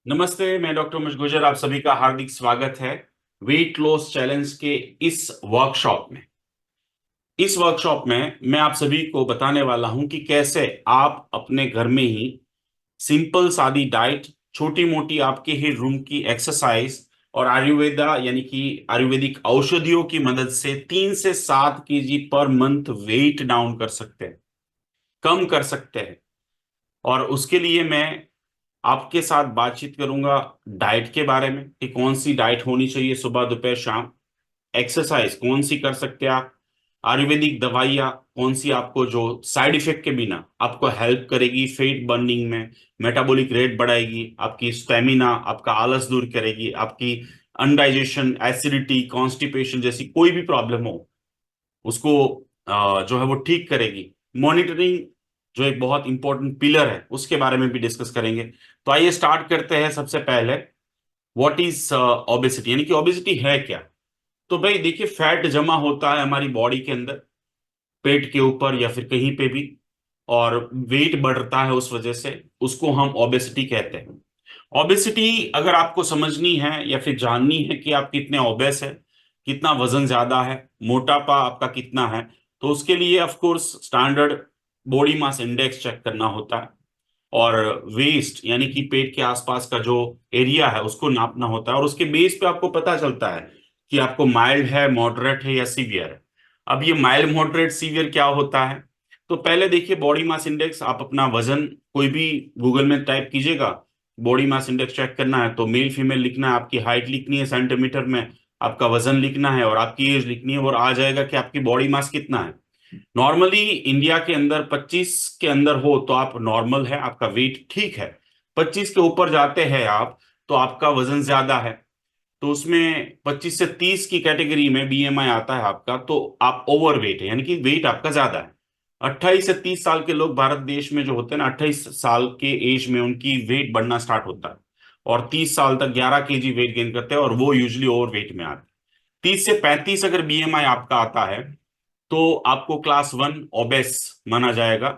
नमस्ते, मैं डॉक्टर उमेश गुर्जर। आप सभी का हार्दिक स्वागत है वेट लॉस चैलेंज के इस वर्कशॉप में। इस वर्कशॉप में मैं आप सभी को बताने वाला हूं कि कैसे आप अपने घर में ही सिंपल सादी डाइट, छोटी मोटी आपके ही रूम की एक्सरसाइज और आयुर्वेदा यानी कि आयुर्वेदिक औषधियों की मदद से 3 से 7 KG per month wait down कर सकते हैं, कम कर सकते हैं। और उसके लिए मैं आपके साथ बातचीत करूंगा डाइट के बारे में कि कौन सी डाइट होनी चाहिए सुबह दोपहर शाम, एक्सरसाइज कौन सी कर सकते हैं आप, आयुर्वेदिक दवाइयाँ कौन सी आपको जो साइड इफेक्ट के बिना आपको हेल्प करेगी फेट बर्निंग में, मेटाबॉलिक रेट बढ़ाएगी, आपकी स्टेमिना, आपका आलस दूर करेगी, आपकी अनडाइजेशन, एसिडिटी, कॉन्स्टिपेशन जैसी कोई भी प्रॉब्लम हो उसको जो है वो ठीक करेगी। मॉनिटरिंग जो एक बहुत इंपॉर्टेंट पिलर है उसके बारे में भी डिस्कस करेंगे। तो आइए स्टार्ट करते हैं। सबसे पहले व्हाट इज ओबेसिटी, यानी कि ओबेसिटी है क्या। तो भाई देखिए, फैट जमा होता है हमारी बॉडी के अंदर, पेट के ऊपर या फिर कहीं पे भी, और वेट बढ़ता है उस वजह से, उसको हम ओबेसिटी कहते हैं। ओबेसिटी अगर आपको समझनी है या फिर जाननी है कि आप कितने ओबेस है, कितना वजन ज्यादा है, मोटापा आपका कितना है, तो उसके लिए of course standard body mass index check करना होता है, और वेस्ट यानी कि पेट के आसपास का जो एरिया है उसको नापना होता है, और उसके बेस पे आपको पता चलता है कि आपको माइल्ड है, मॉडरेट है या सीवियर है। अब ये माइल्ड, मॉडरेट, सीवियर क्या होता है? तो पहले देखिए, बॉडी मास इंडेक्स, आप अपना वजन कोई भी गूगल में टाइप कीजिएगा, बॉडी मास इंडेक्स चेक करना है तो मेल फीमेल लिखना है, आपकी हाइट लिखनी है सेंटीमीटर में, आपका वजन लिखना है और आपकी एज लिखनी है, और आ जाएगा कि आपकी बॉडी मास कितना है। नॉर्मली इंडिया के अंदर 25 के अंदर हो तो आप नॉर्मल है, आपका वेट ठीक है। 25 के ऊपर जाते हैं आप तो आपका वजन ज्यादा है। तो उसमें 25 से 30 की कैटेगरी में बीएमआई आता है आपका, तो आप ओवर वेट है, यानी कि वेट आपका ज्यादा है। 28 से 30 साल के लोग भारत देश में जो होते हैं ना, 28 साल के एज में उनकी वेट बढ़ना स्टार्ट होता है, और 30 साल तक 11 केजी वेट गेन करते हैं, और वो यूजली ओवर वेट में आते हैं। 30 से 35 अगर बीएमआई आपका आता है तो आपको क्लास 1 ओबेस माना जाएगा।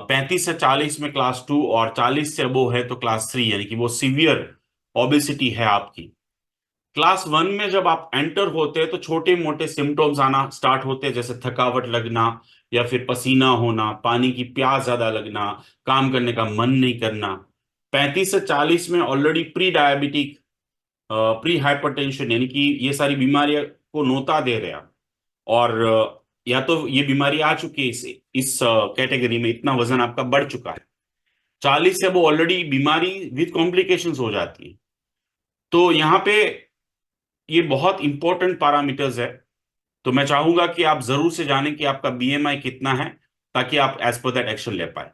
35 से 40 में क्लास 2, और 40 से अबो है तो क्लास 3, यानी कि वो सीवियर ओबेसिटी है आपकी। क्लास 1 में जब आप एंटर होते हैं तो छोटे मोटे सिम्टम्स आना स्टार्ट होते हैं, जैसे थकावट लगना, या फिर पसीना होना, पानी की प्यास ज्यादा लगना, काम करने का मन नहीं करना। 35 से 40 में already pre diabetic, pre hypertension, यानी कि ये सारी बीमारियां को नोता दे रहे हैं आप। और या तो ये बीमारी आ चुकी है, इस कैटेगरी में इतना वजन आपका बढ़ चुका है। 40 से वो ऑलरेडी बीमारी विद कॉम्प्लिकेशंस हो जाती है। तो यहाँ पे ये बहुत इंपॉर्टेंट पैरामीटर्स है। तो मैं चाहूंगा कि आप जरूर से जानें कि आपका बीएमआई कितना है, ताकि आप एज पर दैट एक्शन ले पाए।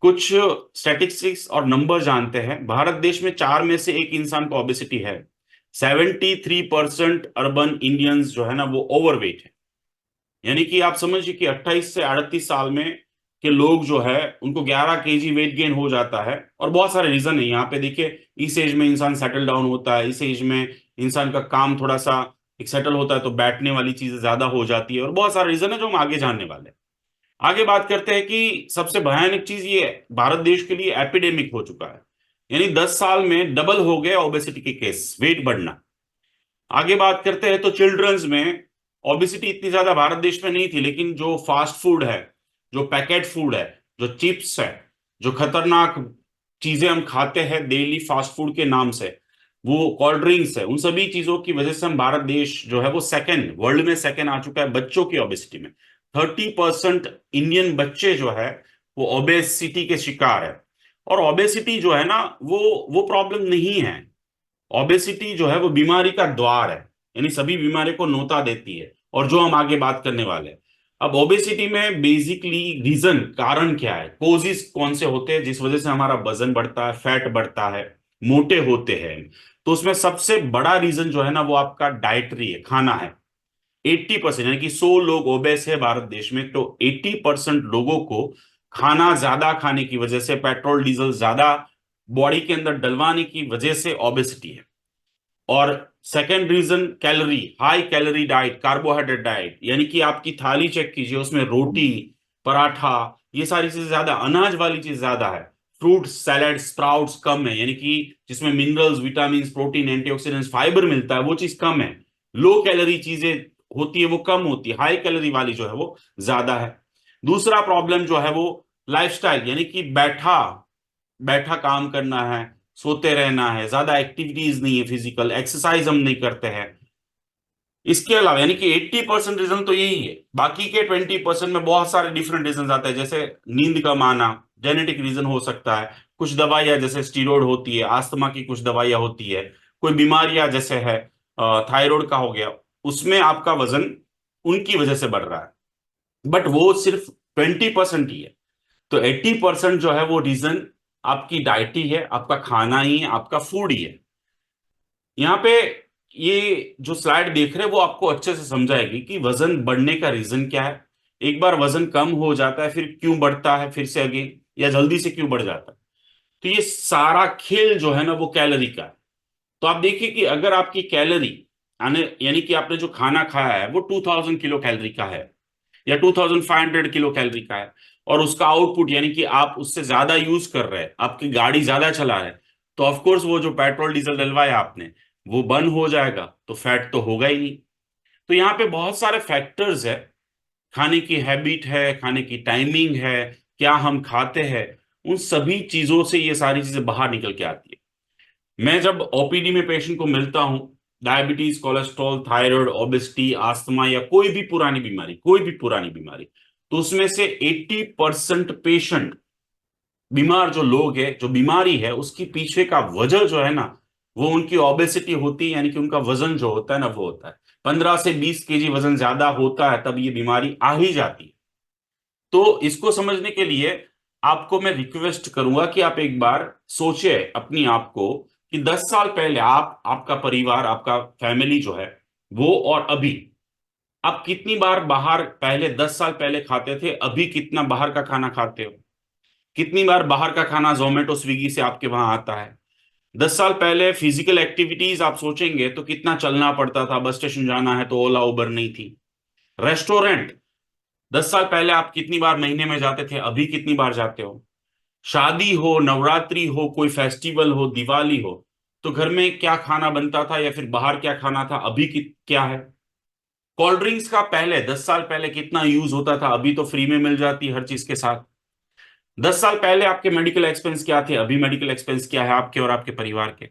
कुछ स्टैटिस्टिक्स और नंबर जानते हैं। भारत देश में 4 में से 1 इंसान को ओबेसिटी है। 73% अर्बन इंडियंस जो है ना वो ओवरवेट है। यानी कि आप समझिए कि 28 से 38 साल में के लोग जो है उनको 11 केजी वेट गेन हो जाता है। और बहुत सारे रीजन है यहाँ पे देखिए, इस एज में इंसान सेटल डाउन होता है, इस एज में इंसान का काम थोड़ा सा एक सेटल होता है, तो बैठने वाली चीजें ज्यादा हो जाती है, और बहुत सारे रीजन है जो हम आगे जानने वाले हैं। आगे बात करते हैं कि सबसे भयानक चीज ये है, भारत देश के लिए एपिडेमिक हो चुका है। यानी 10 साल में डबल हो गया ओबेसिटी के केस, वेट बढ़ना। आगे बात करते हैं तो चिल्ड्रंस में ओबेसिटी इतनी ज्यादा भारत देश में नहीं थी, लेकिन जो फास्ट फूड है, जो पैकेट फूड है, जो चिप्स है, जो खतरनाक चीजें हम खाते हैं डेली फास्ट फूड के नाम से, वो कोल्ड ड्रिंक्स है, उन सभी चीजों की वजह से हम भारत देश जो है वो सेकंड, वर्ल्ड में सेकंड आ चुका है बच्चों की ओबेसिटी में। 30% इंडियन बच्चे जो है वो ओबेसिटी के शिकार है। और ओबेसिटी जो है ना वो प्रॉब्लम नहीं है। ओबेसिटी जो है वो बीमारी का द्वार है, यानी सभी बीमारी को नोता देती है, और जो हम आगे बात करने वाले हैं। अब ओबेसिटी में बेसिकली रीजन, कारण क्या है, कोजिस कौन से होते हैं जिस वजह से हमारा वजन बढ़ता है, फैट बढ़ता है, मोटे होते हैं। तो उसमें सबसे बड़ा रीजन जो है ना वो आपका डाइटरी है, खाना है। 80%, यानी कि 100 लोग ओबेस है भारत देश में, तो 80% लोगों को खाना ज्यादा खाने की वजह से, पेट्रोल डीजल ज्यादा बॉडी के अंदर डलवाने की वजह से ओबेसिटी है। और second reason calorie, high calorie diet, carbohydrate diet, यानी कि आपकी थाली चेक कीजिए, उसमें रोटी, पराठा, ये सारी चीजें ज्यादा, अनाज वाली चीज ज्यादा है। फ्रूट सैलड स्प्राउट्स कम है, यानी कि जिसमें minerals, vitamin, protein, antioxidants, fibre मिलता है, वो चीज कम है। लो कैलोरी चीजें होती है वो कम होती है, हाई कैलोरी वाली जो है वो ज्यादा है। दूसरा प्रॉब्लम जो है वो लाइफस्टाइल, यानी कि बैठा बैठा काम करना है, सोते रहना है, ज्यादा एक्टिविटीज नहीं है, फिजिकल एक्सरसाइज हम नहीं करते हैं। इसके अलावा यानी कि 80% रीजन तो यही है। बाकी के 20% में बहुत सारे डिफरेंट रीजन आते हैं, जैसे नींद कम आना, जेनेटिक रीजन हो सकता है, कुछ दवाइयां जैसे स्टीरॉयड होती है, अस्थमा की कुछ दवाइयां होती है, कोई बीमारियां जैसे है थायराइड का हो गया, उसमें आपका वजन उनकी वजह से बढ़ रहा है। बट वो सिर्फ 20% ही है। तो 80% जो है वो रीजन आपकी डाइट ही है, आपका खाना ही है, आपका फूड ही है। यहाँ पे ये जो स्लाइड देख रहे हैं वो आपको अच्छे से समझाएगी कि वजन बढ़ने का रीजन क्या है, एक बार वजन कम हो जाता है फिर क्यों बढ़ता है फिर से अगेन, या जल्दी से क्यों बढ़ जाता है। तो ये सारा खेल जो है ना वो कैलोरी का है। तो आप देखिए कि अगर आपकी कैलोरी आने यानी कि आपने जो खाना खाया है वो 2000 किलो कैलोरी का है या 2500 किलो कैलोरी का है, और उसका आउटपुट यानी कि आप उससे ज्यादा यूज कर रहे हैं, आपकी गाड़ी ज्यादा चला रहे हैं, तो ऑफ कोर्स वो जो पेट्रोल डीजल डलवाया आपने वो बर्न हो जाएगा, तो फैट तो होगा ही नहीं। तो यहाँ पे बहुत सारे फैक्टर्स है, खाने की हैबिट है, खाने की टाइमिंग है, क्या हम खाते हैं, उन सभी चीजों से ये सारी चीजें बाहर निकल के आती है। मैं जब ओपीडी में पेशेंट को मिलता हूं, diabetes, cholesterol, thyroid, obesity, asthma या कोई भी पुरानी बीमारी, तो उसमें से 80% पेशेंट, बीमार जो लोग हैं, जो बीमारी है उसकी पीछे का वजह जो है ना वो उनकी ओबेसिटी होती है, यानी कि उनका वजन जो होता है ना वो होता है 15 से 20 केजी वजन ज्यादा होता है, तब ये बीमारी आ ही जाती है। तो इसको समझने के लिए आपको मैं रिक्वेस्ट करूंगा कि आप एक बार सोचिए अपनी आप को कि 10 साल पहले आप, आपका परिवार, आपका फैमिली जो है वो, और अभी आप कितनी बार बाहर, पहले 10 साल पहले खाते थे, अभी कितना बाहर का खाना खाते हो, कितनी बार बाहर का खाना जोमेटो स्विगी से आपके वहां आता है। 10 साल पहले फिजिकल एक्टिविटीज आप सोचेंगे तो कितना चलना पड़ता था, बस स्टेशन जाना है तो ओला उबर नहीं थी। रेस्टोरेंट 10 साल पहले आप कितनी बार महीने में जाते थे, अभी कितनी बार जाते हो। शादी हो, नवरात्रि हो, कोई फेस्टिवल हो, दिवाली हो, तो घर में क्या खाना बनता था या फिर बाहर क्या खाना था, अभी क्या है। कोल्ड ड्रिंक्स का पहले 10 साल पहले कितना यूज होता था, अभी तो फ्री में मिल जाती है हर चीज के साथ। 10 साल पहले आपके मेडिकल एक्सपेंस क्या थे, अभी मेडिकल एक्सपेंस क्या है आपके और आपके परिवार के।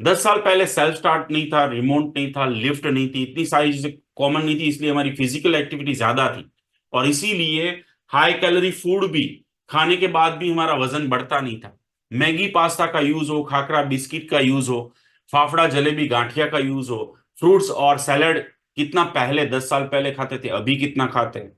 10 साल पहले सेल्फ स्टार्ट नहीं था, रिमोट नहीं था, लिफ्ट नहीं थी, इतनी सारी चीजें कॉमन नहीं थी, इसलिए हमारी फिजिकल एक्टिविटी ज्यादा थी, और इसीलिए हाई कैलोरी फूड भी खाने के बाद भी हमारा वजन बढ़ता नहीं था। मैगी पास्ता का यूज हो, खाकरा बिस्किट का यूज हो, फाफड़ा जलेबी गांठिया का यूज हो, फ्रूट्स और सैलड कितना पहले 10 साल पहले खाते थे, अभी कितना खाते हैं।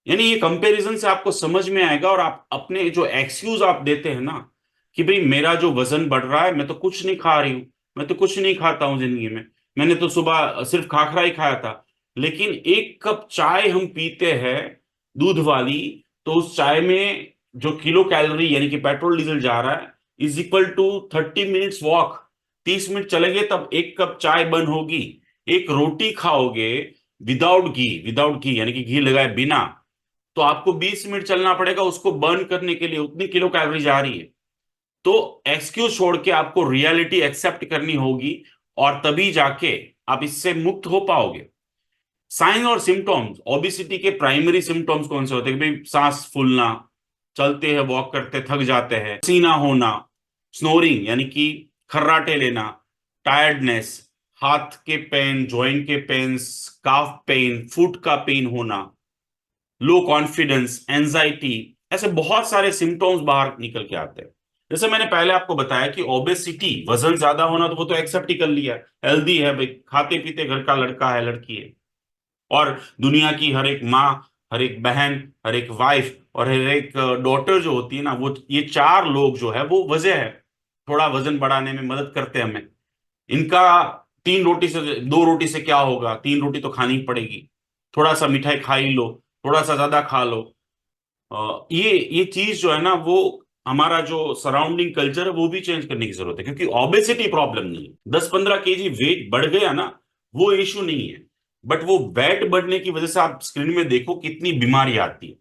यानी ये कंपैरिजन से आपको समझ में आएगा, और आप अपने जो एक्सक्यूज आप देते हैं ना कि भाई मेरा जो वजन बढ़ रहा है, मैं तो कुछ नहीं खा रही हूँ, मैं तो कुछ नहीं खाता हूँ जिंदगी में, मैंने तो सुबह सिर्फ खाखरा ही खाया था, लेकिन एक कप चाय हम पीते हैं दूध वाली, तो उस चाय में जो किलो कैलोरी यानी कि पेट्रोल डीजल जा रहा है is equal to 30 minutes walk. 30 minute चलेंगे तब एक कप चाय बन होगी। एक रोटी खाओगे विदाउट घी यानी कि घी लगाए बिना, तो आपको 20 मिनट चलना पड़ेगा उसको बर्न करने के लिए, उतनी किलो कैलोरी जा रही है। तो एक्सक्यूज छोड़ के आपको रियलिटी एक्सेप्ट करनी होगी, और तभी जाके आप इससे मुक्त हो पाओगे। साइन और सिम्टम्स, ओबिसिटी के प्राइमरी सिम्टम्स कौन से होते हैं कि भाई सांस फूलना, चलते हैं वॉक करते थक जाते हैं, पसीना होना, स्नोरिंग यानी कि खर्राटे लेना, टायर्डनेस, हाथ के पेन, जॉइंट के पेन, काफ पेन, फुट का पेन होना, लो कॉन्फिडेंस, एंजाइटी, ऐसे बहुत सारे सिम्टम्स बाहर निकल के आते हैं। जैसे मैंने पहले आपको बताया कि ओबेसिटी, वजन ज्यादा होना, तो वो तो एक्सेप्ट ही कर लिया, हेल्दी है भाई, खाते पीते घर का लड़का है, लड़की है, और दुनिया की हर एक माँ, हर एक बहन, हर एक वाइफ और हर एक डॉटर जो होती है ना, वो ये चार लोग जो है वो वजह है, थोड़ा वजन बढ़ाने में मदद करते हैं हमें। इनका 3 रोटी से, 2 रोटी से क्या होगा, 3 रोटी तो खानी ही पड़ेगी, थोड़ा सा मिठाई खा ही लो, थोड़ा सा ज्यादा खा लो। ये चीज जो है ना वो, हमारा जो सराउंडिंग कल्चर है वो भी चेंज करने की जरूरत है, क्योंकि ओबेसिटी प्रॉब्लम नहीं है, 10-15 केजी वेट बढ़ गया ना वो इशू नहीं है, बट वो वेट बढ़ने की वजह से आप स्क्रीन में देखो कितनी बीमारी आती है।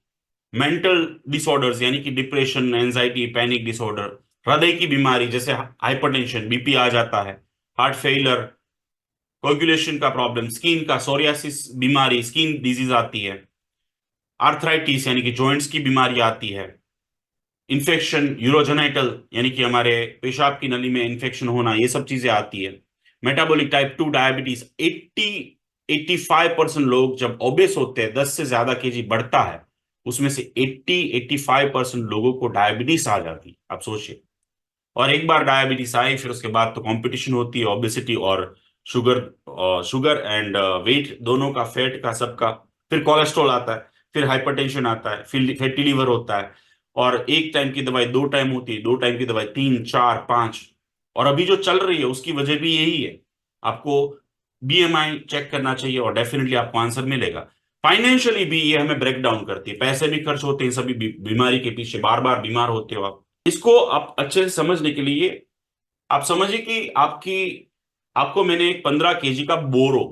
मेंटल डिसऑर्डर्स यानी कि डिप्रेशन, एंजाइटी, पैनिक डिसऑर्डर, हृदय की बीमारी जैसे हाइपरटेंशन, बीपी आ जाता है, हार्ट फेलियर, कोगुलेशन का प्रॉब्लम, स्किन का सोरियासिस बीमारी, स्किन डिजीज आती है, आर्थराइटिस यानी कि जॉइंट्स की बीमारी आती है, इन्फेक्शन, यूरोजेनाइटल यानी कि हमारे पेशाब की नली में इन्फेक्शन होना, ये सब चीजें आती है, मेटाबॉलिक टाइप 2 डायबिटीज। 85% लोग जब ओबेस होते हैं, 10 से ज्यादा केजी बढ़ता है, उसमें से 85% लोगों को डायबिटीज आ जाती है। आप सोचिए, और एक बार डायबिटीज आई फिर उसके बाद तो कंपटीशन होती है ओबेसिटी और शुगर, शुगर एंड वेट दोनों का, फैट का, सबका। फिर कोलेस्ट्रॉल आता है, फिर हाइपरटेंशन आता है, फिर फैटी लीवर होता है, और एक टाइम की दवाई 2 टाइम होती है, 2 टाइम की दवाई 3, 4, 5। और अभी जो चल रही है उसकी वजह भी यही है। आपको बीएमआई चेक करना चाहिए और डेफिनेटली आपको आंसर मिलेगा। फाइनेंशियली भी ये हमें ब्रेक डाउन करती है, पैसे भी खर्च होते हैं सभी बीमारी के पीछे, बार बार बीमार होते हो आप। इसको आप अच्छे से समझने के लिए आप समझिए कि आपको मैंने एक 15 केजी का बोरो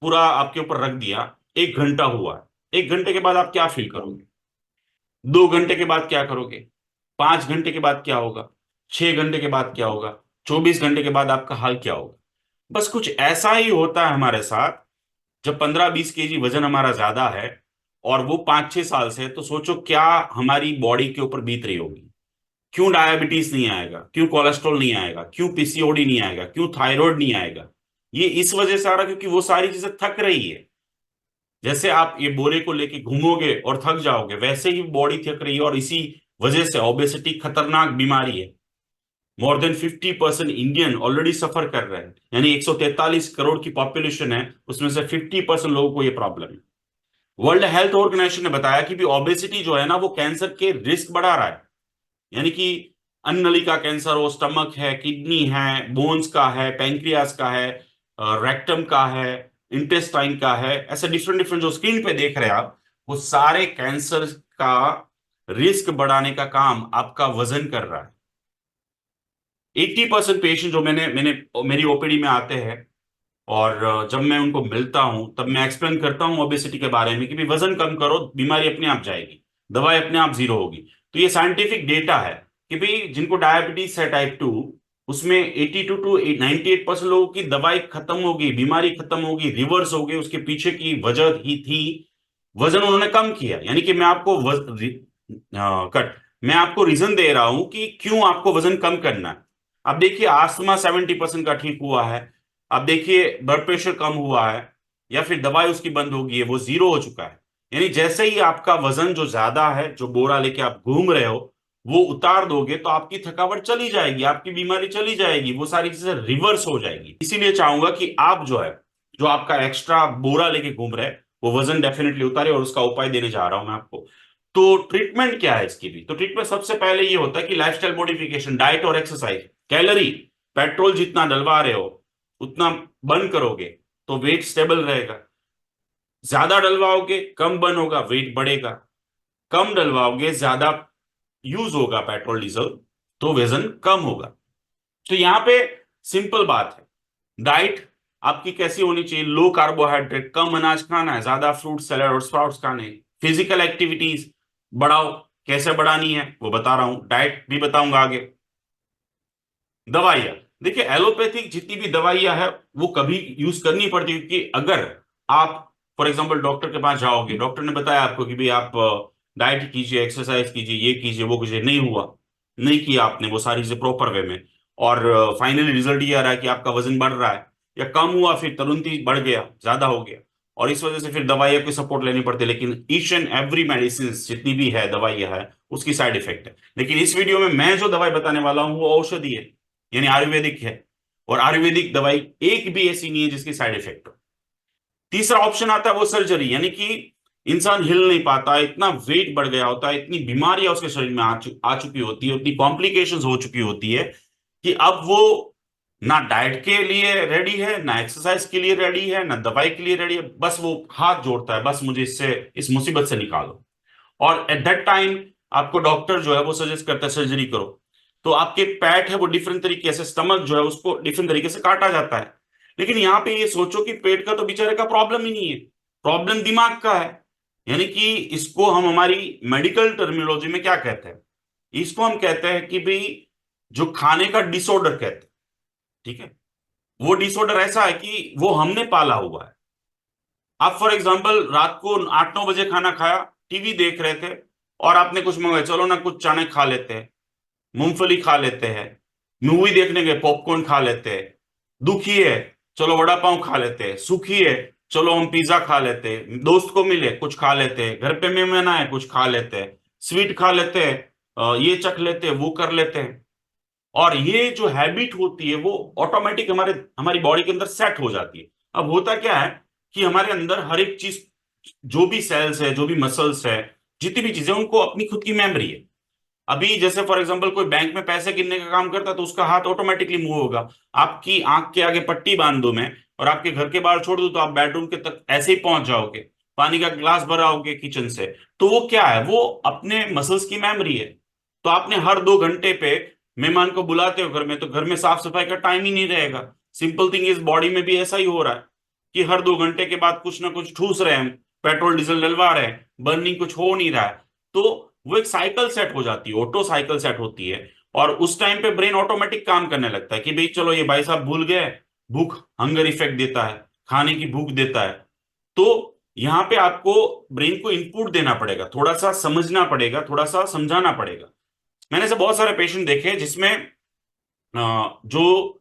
पूरा आपके ऊपर रख दिया, 1 घंटा हुआ है। 1 घंटे के बाद आप क्या फील करोगे? 2 घंटे के बाद क्या करोगे? 5 घंटे के बाद क्या होगा? 6 घंटे के बाद क्या होगा? 24 घंटे के बाद आपका हाल क्या होगा? बस कुछ ऐसा ही होता है हमारे साथ। जब 15-20 केजी वजन हमारा ज्यादा है और वो 5-6 साल से है, तो सोचो क्या हमारी बॉडी के ऊपर बीत रही होगी। क्यों डायबिटीज नहीं आएगा? क्यों कोलेस्ट्रॉल नहीं आएगा? क्यों पीसीओडी नहीं आएगा? क्यों थायराइड नहीं आएगा? ये इस वजह से आ रहा क्योंकि वो सारी चीजें थक रही है। जैसे आप ये बोरे को लेके घूमोगे और थक जाओगे, वैसे ही बॉडी थक रही है, और इसी वजह से ओबेसिटी खतरनाक बीमारी है। मोर देन 50% इंडियन ऑलरेडी सफर कर रहे हैं, यानी 143 करोड़ की पॉपुलेशन है, उसमें से 50% लोगों को ये प्रॉब्लम है। वर्ल्ड हेल्थ ऑर्गेनाइजेशन ने बताया कि भी ओबेसिटी जो है ना, वो कैंसर के रिस्क बढ़ा रहा है। यानी कि अन्न नली का कैंसर हो, स्टमक है, किडनी है, बोन्स का है, पैंक्रियास का है, रेक्टम का है, इंटेस्टाइन का है, ऐसे डिफरेंट डिफरेंट जो स्क्रीन पे देख रहे हैं आप, वो सारे कैंसर का रिस्क बढ़ाने का काम आपका वजन कर रहा है। 80% पेशेंट जो मैंने मैंने मेरी ओपीडी में आते हैं, और जब मैं उनको मिलता हूं तब मैं एक्सप्लेन करता हूं ओबेसिटी के बारे में कि भी वजन कम करो, बीमारी अपने आप जाएगी, दवाई अपने आप जीरो होगी। तो ये साइंटिफिक डेटा है कि भाई जिनको डायबिटीज है टाइप 2, उसमें 82 to 98% लोगों की दवाई खत्म होगी, बीमारी खत्म होगी, रिवर्स होगी। उसके पीछे की वजह ही थी वजन उन्होंने कम किया। यानी कि मैं आपको रीजन दे रहा हूं कि क्यों आपको वजन कम करना है। अब देखिए, आस्थमा 70% का ठीक हुआ है। अब देखिए, ब्लड प्रेशर कम हुआ है, या फिर दवाई उसकी बंद हो गई है, वो जीरो हो चुका है। यानी जैसे ही आपका वजन जो ज्यादा है, जो बोरा लेके आप घूम रहे हो, वो उतार दोगे तो आपकी थकावट चली जाएगी, आपकी बीमारी चली जाएगी, वो सारी चीजें रिवर्स हो जाएगी। इसीलिए चाहूंगा कि आप जो है, जो आपका एक्स्ट्रा बोरा लेके घूम रहे हैं, वो वजन डेफिनेटली उतारे, और उसका उपाय देने जा रहा हूं मैं आपको। तो ट्रीटमेंट क्या है इसकी भी? तो ट्रीटमेंट सबसे पहले ये होता है कि लाइफस्टाइल मॉडिफिकेशन, डाइट और एक्सरसाइज। कैलोरी, पेट्रोल जितना डलवा रहे हो उतना बर्न करोगे तो वेट स्टेबल रहेगा। ज्यादा डलवाओगे कम बर्न होगा, वेट बढ़ेगा। कम डलवाओगे, ज्यादा यूज होगा पेट्रोल डीजल, तो वजन कम होगा। तो यहां पे सिंपल बात है। डाइट आपकी कैसी होनी चाहिए? लो कार्बोहाइड्रेट, कम अनाज खाना है, ज्यादा फ्रूट सैलेड और स्प्राउट्स खाने हैं। फिजिकल एक्टिविटीज बढ़ाओ। कैसे बढ़ानी है वो बता रहा हूं, डाइट भी बताऊंगा आगे। दवाइयां, देखिए एलोपैथिक जितनी भी दवाइयां है वो कभी यूज करनी पड़ती है, क्योंकि अगर आप फॉर एग्जांपल डॉक्टर के पास जाओगे, डॉक्टर ने बताया आपको कि भाई आप डाइट कीजिए, एक्सरसाइज कीजिए, ये कीजिए, वो कीजिए, नहीं हुआ, नहीं किया आपने वो सारी चीजें प्रॉपर वे में, और फाइनली रिजल्ट ये आ रहा है कि आपका वजन बढ़ रहा है, या कम हुआ फिर तुरंत ही बढ़ गया, ज्यादा हो गया, और इस वजह से फिर दवाइयों की सपोर्ट लेनी पड़ती है। लेकिन ईच एंड एवरी मेडिसिन जितनी भी है दवाइयां है, उसकी साइड इफेक्ट है। लेकिन इस वीडियो में मैं जो दवाई बताने वाला हूं वो औषधि है, यानी आयुर्वेदिक है। और आयुर्वेदिक दवाई एक भी ऐसी नहीं है जिसकी साइड इफेक्ट हो। तीसरा ऑप्शन आता है वो सर्जरी, यानी कि इंसान हिल नहीं पाता, इतना वेट बढ़ गया होता है, इतनी बीमारियां उसके शरीर में आ चुकी होती है, इतनी कॉम्प्लिकेशंस हो चुकी होती है कि अब वो ना डाइट के लिए रेडी है, ना एक्सरसाइज के लिए रेडी है, ना दवाई के लिए रेडी है। बस वो हाथ जोड़ता है, बस मुझे इससे, इस मुसीबत से निकालो। और एट दैट टाइम आपको डॉक्टर जो है वो सजेस्ट करता है सर्जरी करो। तो आपके पेट है वो डिफरेंट तरीके से, स्टमक जो है उसको डिफरेंट तरीके से काटा जाता है। लेकिन यहाँ पे ये सोचो कि पेट का तो बेचारे का प्रॉब्लम ही नहीं है, प्रॉब्लम दिमाग का है। यानी कि इसको हम हमारी मेडिकल टर्मिनोलॉजी में क्या कहते हैं, इसको हम कहते हैं कि भाई जो खाने का डिसऑर्डर कहते हैं, ठीक है। वो डिसऑर्डर ऐसा है कि वो हमने पाला हुआ है। आप फॉर एग्जाम्पल रात को 8-9 बजे खाना खाया, टीवी देख रहे थे और आपने कुछ मंगाया, चलो ना कुछ चने खा लेते हैं, मूंगफली खा लेते हैं, मूवी देखने गए पॉपकॉर्न खा लेते हैं, दुखी है चलो वड़ा पाव खा लेते हैं, सुखी है चलो हम पिज्जा खा लेते हैं, दोस्त को मिले कुछ खा लेते हैं, घर पे मेहमान आए कुछ खा लेते हैं, स्वीट खा लेते हैं, ये चख लेते हैं वो कर लेते हैं। और ये जो हैबिट होती है वो ऑटोमेटिक हमारे हमारी बॉडी के अंदर सेट हो जाती है। अब होता क्या है कि हमारे अंदर हर एक चीज, जो भी सेल्स है जो भी मसल्स है, जितनी भी चीजें, उनको अपनी खुद की मेमोरी है। अभी जैसे फॉर एग्जांपल कोई बैंक में पैसे गिनने का काम करता है तो उसका हाथ ऑटोमेटिकली मूव होगा। आपकी आंख के आगे पट्टी बांध दो मैं और आपके घर के बाहर छोड़ दूं तो आप बेडरूम के तक ऐसे ही पहुंच जाओगे, पानी का ग्लास भराओगे किचन से। तो वो क्या है, वो अपने मसल्स की मेमोरी है। तो आपने हर 2 घंटे पे मेहमान को बुलाते हो घर में, तो घर में साफ सफाई का टाइम ही नहीं रहेगा। सिंपल थिंग इज बॉडी में भी ऐसा ही हो रहा है कि हर 2 घंटे के बाद कुछ ना कुछ ठूस रहे हैं हम, पेट्रोल डीजल डलवा रहे हैं, बर्निंग कुछ हो नहीं रहा है। तो वो एक साइकिल सेट हो जाती है, ऑटो साइकिल सेट होती है। और उस टाइम पे ब्रेन ऑटोमेटिक काम करने लगता है कि भाई चलो ये भाई साहब भूल गए, भूख हंगर इफेक्ट देता है, खाने की भूख देता है। तो यहाँ पे आपको ब्रेन को इनपुट देना पड़ेगा, थोड़ा सा समझना पड़ेगा, थोड़ा सा समझाना पड़ेगा। मैंने ऐसे बहुत सारे पेशेंट देखे जिसमें जो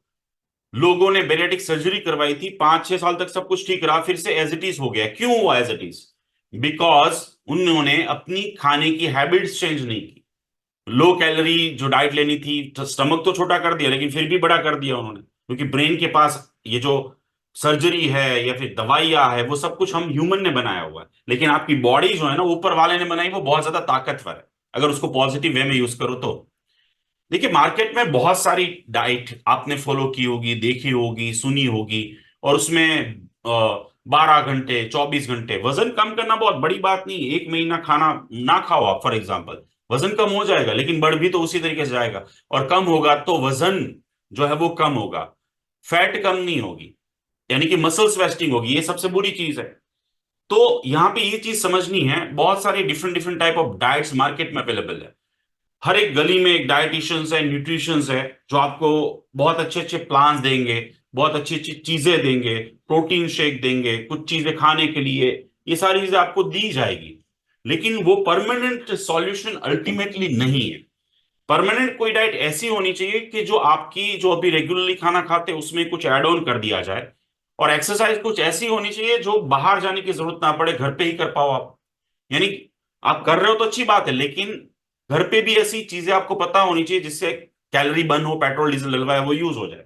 लोगों ने बेरेटिक सर्जरी करवाई थी, 5-6 साल तक सब कुछ ठीक रहा, फिर से एज इट इज हो गया। क्यों हुआ एज इट इज? बिकॉज उन्होंने अपनी खाने की हैबिट्स चेंज नहीं की। लो कैलोरी जो डाइट लेनी थी, तो स्टमक तो छोटा कर दिया लेकिन फिर भी बड़ा कर दिया उन्होंने, क्योंकि ब्रेन के पास ये जो सर्जरी है या फिर दवाइयां है वो सब कुछ हम ह्यूमन ने बनाया हुआ है, लेकिन आपकी बॉडी जो है ना ऊपर वाले ने बनाई, वो बहुत ज्यादा ताकतवर है अगर उसको पॉजिटिव वे में यूज करो तो। देखिए मार्केट में बहुत सारी डाइट आपने फॉलो की होगी, देखी होगी, सुनी होगी, और उसमें 12 घंटे 24 घंटे वजन कम करना बहुत बड़ी बात नहीं, 1 महीना खाना ना खाओ आप फॉर एग्जाम्पल, वजन कम हो जाएगा, लेकिन बढ़ भी तो उसी तरीके से जाएगा। और कम होगा तो वजन जो है वो कम होगा, फैट कम नहीं होगी, यानी कि मसल्स वेस्टिंग होगी, ये सबसे बुरी चीज है। तो यहाँ पे ये चीज समझनी है, बहुत सारी different different type of diets market में अवेलेबल है। हर एक गली में एक डाइटिशियंस है, न्यूट्रिशंस है, जो आपको बहुत अच्छे अच्छे प्लान्स देंगे, बहुत अच्छी अच्छी चीजें देंगे, प्रोटीन शेक देंगे, कुछ चीजें खाने के लिए, ये सारी चीजें आपको दी जाएगी। लेकिन वो परमानेंट सॉल्यूशन अल्टीमेटली नहीं है। परमानेंट कोई डाइट ऐसी होनी चाहिए कि जो आपकी जो अभी रेगुलरली खाना खाते हैं उसमें कुछ ऐड ऑन कर दिया जाए। और एक्सरसाइज कुछ ऐसी होनी चाहिए जो बाहर जाने की जरूरत ना पड़े, घर पे ही कर पाओ आप। यानी आप कर रहे हो तो अच्छी बात है, लेकिन घर पे भी ऐसी चीजें आपको पता होनी चाहिए जिससे कैलोरी बर्न हो, पेट्रोल डीजल डलवाए वो यूज हो जाए।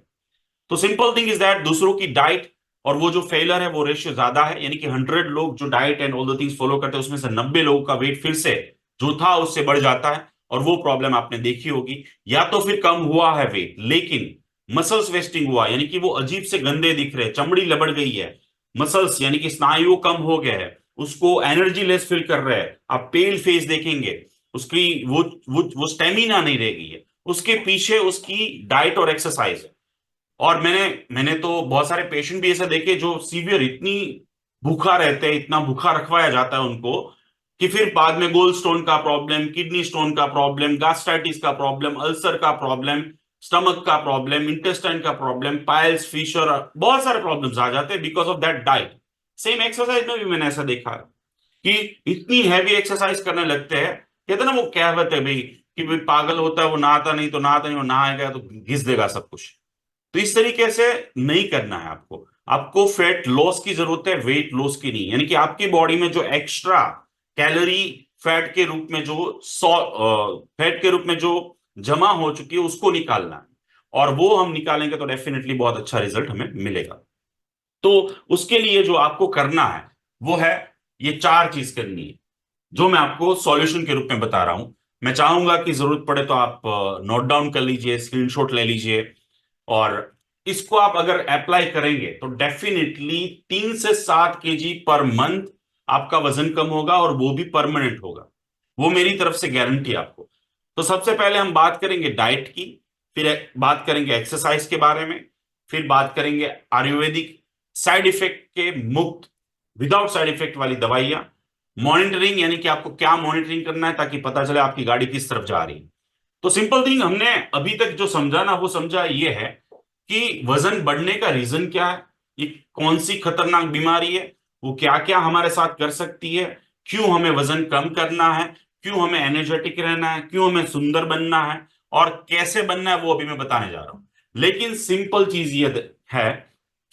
तो सिंपल थिंग इज दैट दूसरों की डाइट और वो जो फेलर है वो रेशियो ज्यादा है, यानी कि 100 लोग जो diet and all the things follow करते हैं उसमें से 90 लोगों का वेट फिर से जो था उससे बढ़ जाता है। और वो प्रॉब्लम आपने देखी होगी, या तो फिर कम हुआ है वेट लेकिन मसल्स वेस्टिंग हुआ, यानी कि वो अजीब से गंदे दिख रहे हैं, चमड़ी लबड़ गई है, मसल्स यानी कि स्नायु कम हो गया है, उसको एनर्जी लेस फील कर रहे हैं, आप पेल फेस देखेंगे, उसकी वो स्टेमिना नहीं रह गई है। उसके पीछे उसकी डाइट और एक्सरसाइज है। और मैंने मैंने तो बहुत सारे पेशेंट भी ऐसे देखे जो सीवियर इतनी भूखा रहते हैं, इतना भूखा रखवाया जाता है उनको कि फिर बाद में गोल्ड स्टोन का प्रॉब्लम, किडनी स्टोन का प्रॉब्लम, गास्ट्राइटिस का प्रॉब्लम, अल्सर का प्रॉब्लम, स्टमक का प्रॉब्लम, इंटेस्टाइन का प्रॉब्लम, पाइल्स, फिशर, बहुत सारे प्रॉब्लम्स आ जाते हैं because of that diet. Same exercise में भी मैंने ऐसा देखा है कि इतनी हैवी एक्सरसाइज करने लगते हैं, कहते हैं ना वो कहावत है भाई कि भाई पागल होता है वो नहाता नहीं, तो नहाता नहीं, वो नहाएगा तो घिस देगा सब कुछ। तो इस तरीके से नहीं करना है आपको। आपको फैट लॉस की जरूरत है, वेट लॉस की नहीं, यानी कि आपकी बॉडी में जो एक्स्ट्रा कैलोरी फैट के रूप में जो फैट के रूप में जो जमा हो चुकी है उसको निकालना है। और वो हम निकालेंगे तो डेफिनेटली बहुत अच्छा रिजल्ट हमें मिलेगा। तो उसके लिए जो आपको करना है वो है, ये 4 चीज करनी है जो मैं आपको सॉल्यूशन के रूप में बता रहा हूं। मैं चाहूंगा कि जरूरत पड़े तो आप नोट डाउन कर लीजिए, स्क्रीनशॉट ले लीजिए, और इसको आप अगर अप्लाई करेंगे तो डेफिनेटली 3 से 7 kg पर मंथ आपका वजन कम होगा, और वो भी परमानेंट होगा। वो मेरी तरफ से गारंटी आपको। तो सबसे पहले हम बात करेंगे डाइट की, फिर बात करेंगे एक्सरसाइज के बारे में, फिर बात करेंगे आयुर्वेदिक साइड इफेक्ट के मुक्त, विदाउट साइड इफेक्ट वाली दवाइयां, मॉनिटरिंग यानी कि आपको क्या मॉनिटरिंग करना है ताकि पता चले आपकी गाड़ी किस तरफ जा रही है। तो सिंपल थिंग हमने अभी तक जो समझा ना, वो समझा ये है कि वजन बढ़ने का रीजन क्या है, ये कौन सी खतरनाक बीमारी है, वो क्या क्या हमारे साथ कर सकती है, क्यों हमें वजन कम करना है, क्यों हमें एनर्जेटिक रहना है, क्यों हमें सुंदर बनना है, और कैसे बनना है वो अभी मैं बताने जा रहा हूं। लेकिन सिंपल चीज ये है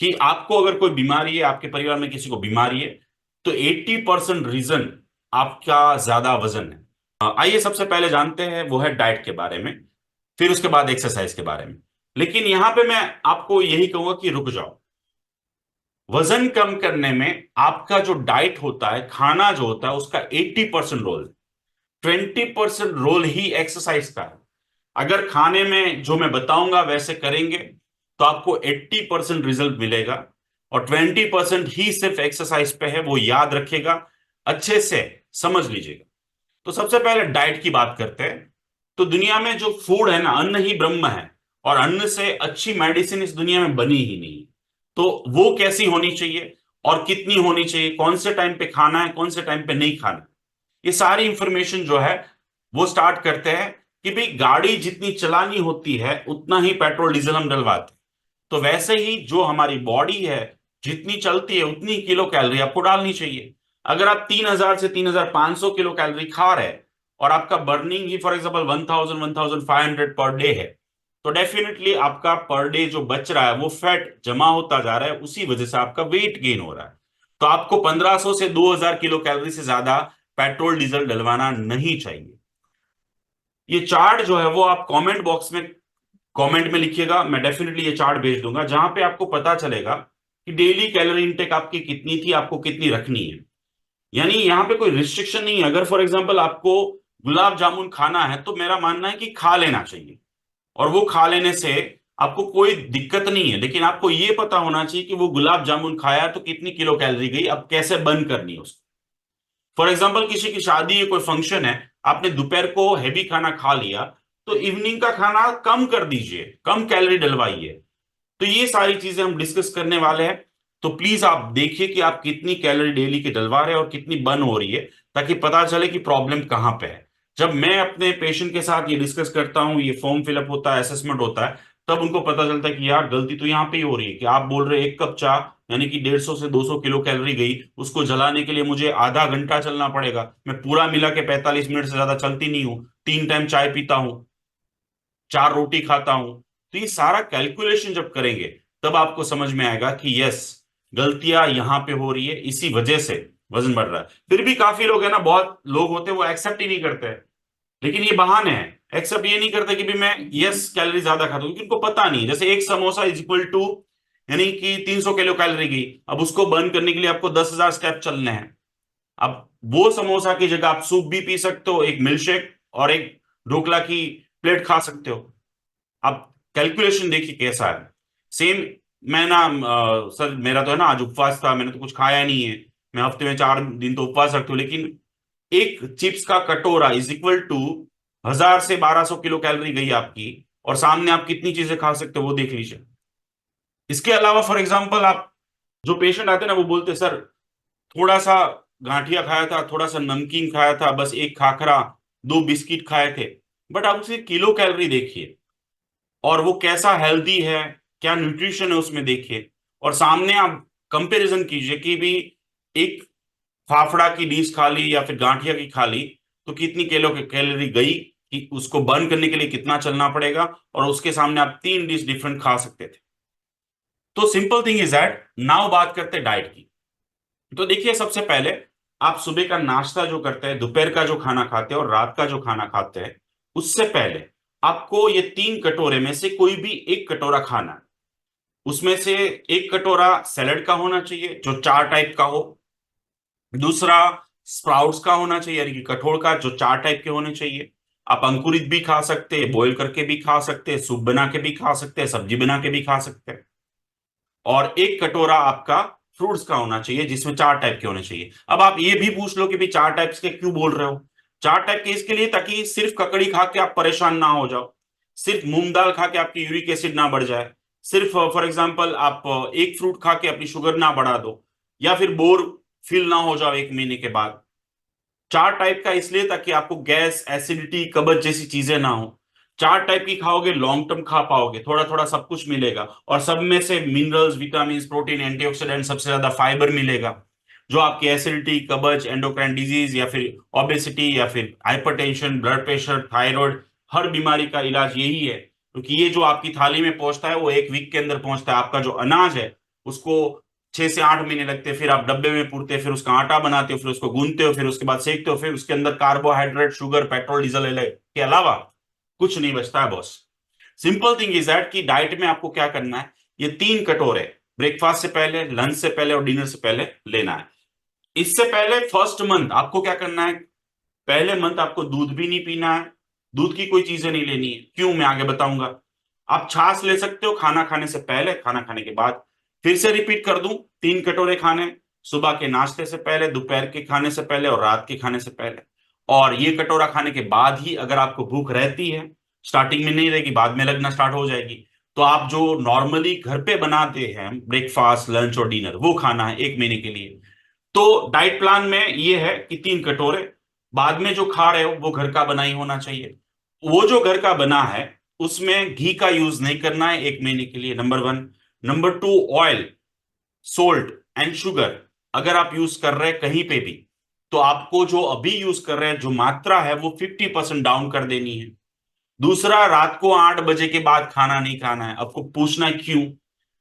कि आपको अगर कोई बीमारी है, आपके परिवार में किसी को बीमारी है, तो 80% रीजन आपका ज्यादा वजन है। आइए सबसे पहले जानते हैं वो है डाइट के बारे में, फिर उसके बाद एक्सरसाइज के बारे में। लेकिन यहां पे मैं आपको यही कहूंगा कि रुक जाओ। वजन कम करने में आपका जो डाइट होता है, खाना जो होता है, उसका 80% रोल, 20% रोल ही एक्सरसाइज का है। अगर खाने में जो मैं बताऊंगा वैसे करेंगे तो आपको 80% रिजल्ट मिलेगा, और 20% ही सिर्फ एक्सरसाइज पे है, वो याद रखेगा, अच्छे से समझ लीजिएगा। तो सबसे पहले डाइट की बात करते हैं। तो दुनिया में जो फूड है ना, अन्न ही ब्रह्म है, और अन्न से अच्छी मेडिसिन इस दुनिया में बनी ही नहीं। तो वो कैसी होनी चाहिए और कितनी होनी चाहिए, कौन से टाइम पे खाना है, कौन से टाइम पे नहीं खाना, ये सारी इंफॉर्मेशन जो है वो स्टार्ट करते हैं कि भाई गाड़ी जितनी चलानी होती है उतना ही पेट्रोल डीजल हम डलवाते हैं। तो वैसे ही जो हमारी बॉडी है, जितनी चलती है उतनी किलो कैलोरी आपको डालनी चाहिए। अगर आप 3000 से 3500 किलो कैलोरी खा रहे हैं और आपका burning he for example 1000 1500 per day है, तो डेफिनेटली आपका पर डे जो बच रहा है वो फैट जमा होता जा रहा है, उसी वजह से आपका वेट गेन हो रहा है। तो आपको 1500 से 2000 किलो कैलोरी से ज्यादा पेट्रोल डीजल डलवाना नहीं चाहिए। ये चार्ट जो है वो आप कमेंट बॉक्स में, कमेंट में लिखिएगा, मैं डेफिनेटली ये चार्ट भेज दूंगा जहां पे आपको पता चलेगा कि डेली कैलोरी इनटेक आपकी कितनी थी, आपको कितनी रखनी है। यानी यहां पे कोई रिस्ट्रिक्शन नहीं है। अगर फॉर एग्जांपल आपको गुलाब जामुन खाना है तो मेरा मानना है कि खा लेना चाहिए, और वो खा लेने से आपको कोई दिक्कत नहीं है। लेकिन आपको ये पता होना चाहिए कि वो गुलाब जामुन खाया तो कितनी किलो कैलोरी गई, अब कैसे बर्न करनी है उसको। फॉर एग्जाम्पल किसी की शादी है, कोई फंक्शन है, आपने दोपहर को हैवी खाना खा लिया, तो इवनिंग का खाना कम कर दीजिए, कम कैलोरी डलवाइए। तो ये सारी चीजें हम डिस्कस करने वाले हैं। तो प्लीज आप देखिए कि आप कितनी कैलोरी डेली की डलवा रहे हैं और कितनी बर्न हो रही है, ताकि पता चले कि प्रॉब्लम कहां पे है। जब मैं अपने पेशेंट के साथ ये डिस्कस करता हूँ, ये फॉर्म फिलअप होता है, असेसमेंट होता है, तब उनको पता चलता है कि यार गलती तो यहाँ पे ही हो रही है। कि आप बोल रहे हैं 1 कप चाय यानी कि 150 से 200 किलो कैलोरी गई, उसको जलाने के लिए मुझे आधा घंटा चलना पड़ेगा। मैं पूरा मिला के 45 मिनट से ज्यादा चलती नहीं हूँ, 3 टाइम चाय पीता हूँ, 4 रोटी खाता हूं। तो ये सारा कैलकुलेशन जब करेंगे तब आपको समझ में आएगा कि यस, गलतियां यहां पे हो रही है, इसी वजह से वजन बढ़ रहा है। फिर भी काफी लोग है ना, बहुत लोग होते हैं वो एक्सेप्ट ही नहीं करते हैं। लेकिन ये बहाने हैं, एक्सेप्ट ये नहीं करते कि भी मैं यस कैलोरी ज्यादा खाता हूं, क्योंकि उनको पता नहीं। जैसे एक समोसा इज इक्वल टू यानी कि 300 किलो कैलोरी गई, अब उसको बर्न करने के लिए आपको 10,000 स्टेप चलने हैं। अब वो समोसा की जगह आप सूप भी पी सकते हो, एक मिल्क शेक और एक ढोकला की प्लेट खा सकते हो। अब कैलकुलेशन देखिए कैसा है। सेम, मैं ना सर मेरा तो है ना आज उपवास था, मैंने तो कुछ खाया नहीं है, मैं हफ्ते में 4 दिन तो उपवास रखता हूँ, लेकिन एक चिप्स का कटोरा इज इक्वल टू 1000 से 1200 किलो कैलोरी गई आपकी, और सामने आप कितनी चीजें खा सकते हो वो देख लीजिए। इसके अलावा फॉर एग्जाम्पल आप, जो पेशेंट आते हैं ना वो बोलते हैं सर थोड़ा सा गांठिया खाया था, थोड़ा सा नमकीन खाया था, बस एक खाखरा, 2 बिस्किट खाए थे। बट आप उसे किलो कैलोरी देखिए और वो कैसा हेल्दी है, क्या न्यूट्रिशन है उसमें देखिए, और सामने आप कंपैरिजन कीजिए कि भी एक फाफड़ा की डिश खा ली या फिर गांठिया की खा ली तो कितनी किलो कैलोरी गई, कि उसको बर्न करने के लिए कितना चलना पड़ेगा, और उसके सामने आप 3 डिश डिफरेंट खा सकते थे। तो simple thing is that, now बात करते हैं डाइट की। तो देखिए सबसे पहले आप सुबह का नाश्ता जो करते हैं, दोपहर का जो खाना खाते हैं और रात का जो खाना खाते हैं, उससे पहले आपको ये 3 कटोरे में से कोई भी एक कटोरा खाना है। उसमें से एक कटोरा सैलेड का होना चाहिए जो 4 टाइप का हो, दूसरा स्प्राउट्स का होना चाहिए यानी कि कठोल का, जो 4 टाइप के होने चाहिए। आप अंकुरित भी खा सकते हैं, बॉईल करके भी खा सकते हैं, सूप बना के भी खा सकते हैं, सब्जी बना के भी खा सकते हैं। और एक कटोरा आपका फ्रूट्स का होना चाहिए जिसमें 4 टाइप के होने चाहिए। अब आप ये भी पूछ लो कि भाई 4 टाइप्स के क्यों बोल रहे हो। 4 टाइप के इसके लिए ताकि सिर्फ ककड़ी खा के आप परेशान ना हो जाओ, सिर्फ मूंग दाल खा के आपकी यूरिक एसिड ना बढ़ जाए, सिर्फ फॉर एग्जाम्पल आप एक फ्रूट खा के अपनी शुगर ना बढ़ा दो, या फिर बोर फील ना हो जाओ 1 महीने के बाद। चार टाइप का इसलिए ताकि आपको गैस, एसिडिटी, कब्ज जैसी चीजें ना हो। चार टाइप की खाओगे, लॉन्ग टर्म खा पाओगे, थोड़ा थोड़ा सब कुछ मिलेगा, और सब में से मिनरल्स, विटामिन, प्रोटीन, एंटीऑक्सीडेंट, सबसे ज्यादा फाइबर मिलेगा, जो आपकी एसिडिटी, कब्ज, एंडोक्राइन डिजीज या फिर ओबेसिटी या फिर हाइपरटेंशन, ब्लड प्रेशर, थायराइड, हर बीमारी का इलाज यही है। क्योंकि ये जो आपकी थाली में पहुंचता है वो एक वीक के अंदर पहुंचता है। आपका जो अनाज है उसको 6 से 8 महीने लगते हैं, फिर आप डब्बे में पूरते हैं, फिर उसका आटा बनाते हो, फिर उसको गूंथते हो, फिर उसके बाद सेकते हो, फिर उसके अंदर कार्बोहाइड्रेट, शुगर, पेट्रोल, डीजल के अलावा कुछ नहीं बचता है boss. Simple thing is that कि डाइट में आपको क्या करना है, ये 3 कटोरे ब्रेकफास्ट से पहले, लंच से पहले और डिनर से पहले लेना है। इससे पहले फर्स्ट मंथ आपको क्या करना है, पहले मंथ आपको दूध भी नहीं पीना है, दूध की कोई चीजें नहीं लेनी है। क्यों, मैं आगे बताऊंगा। आप छाछ ले सकते हो खाना खाने से पहले, खाना खाने के बाद। फिर से रिपीट कर दूं, 3 कटोरे खाने, सुबह के नाश्ते से पहले, दोपहर के खाने से पहले और रात के खाने से पहले। और ये कटोरा खाने के बाद ही अगर आपको भूख रहती है, स्टार्टिंग में नहीं रहेगी, बाद में लगना स्टार्ट हो जाएगी, तो आप जो नॉर्मली घर पे बनाते हैं ब्रेकफास्ट, लंच और डिनर, वो खाना है 1 महीने के लिए। तो डाइट प्लान में ये है कि 3 कटोरे, बाद में जो खा रहे हो वो घर का बना ही होना चाहिए। वो जो घर का बना है उसमें घी का यूज नहीं करना है 1 महीने के लिए, number 1। Number 2, oil, salt and sugar अगर आप यूज कर रहे हैं कहीं पे भी, तो आपको जो अभी यूज कर रहे हैं जो मात्रा है वो 50% डाउन कर देनी है। दूसरा, रात को 8 बजे के बाद खाना नहीं खाना है। आपको पूछना है क्यों।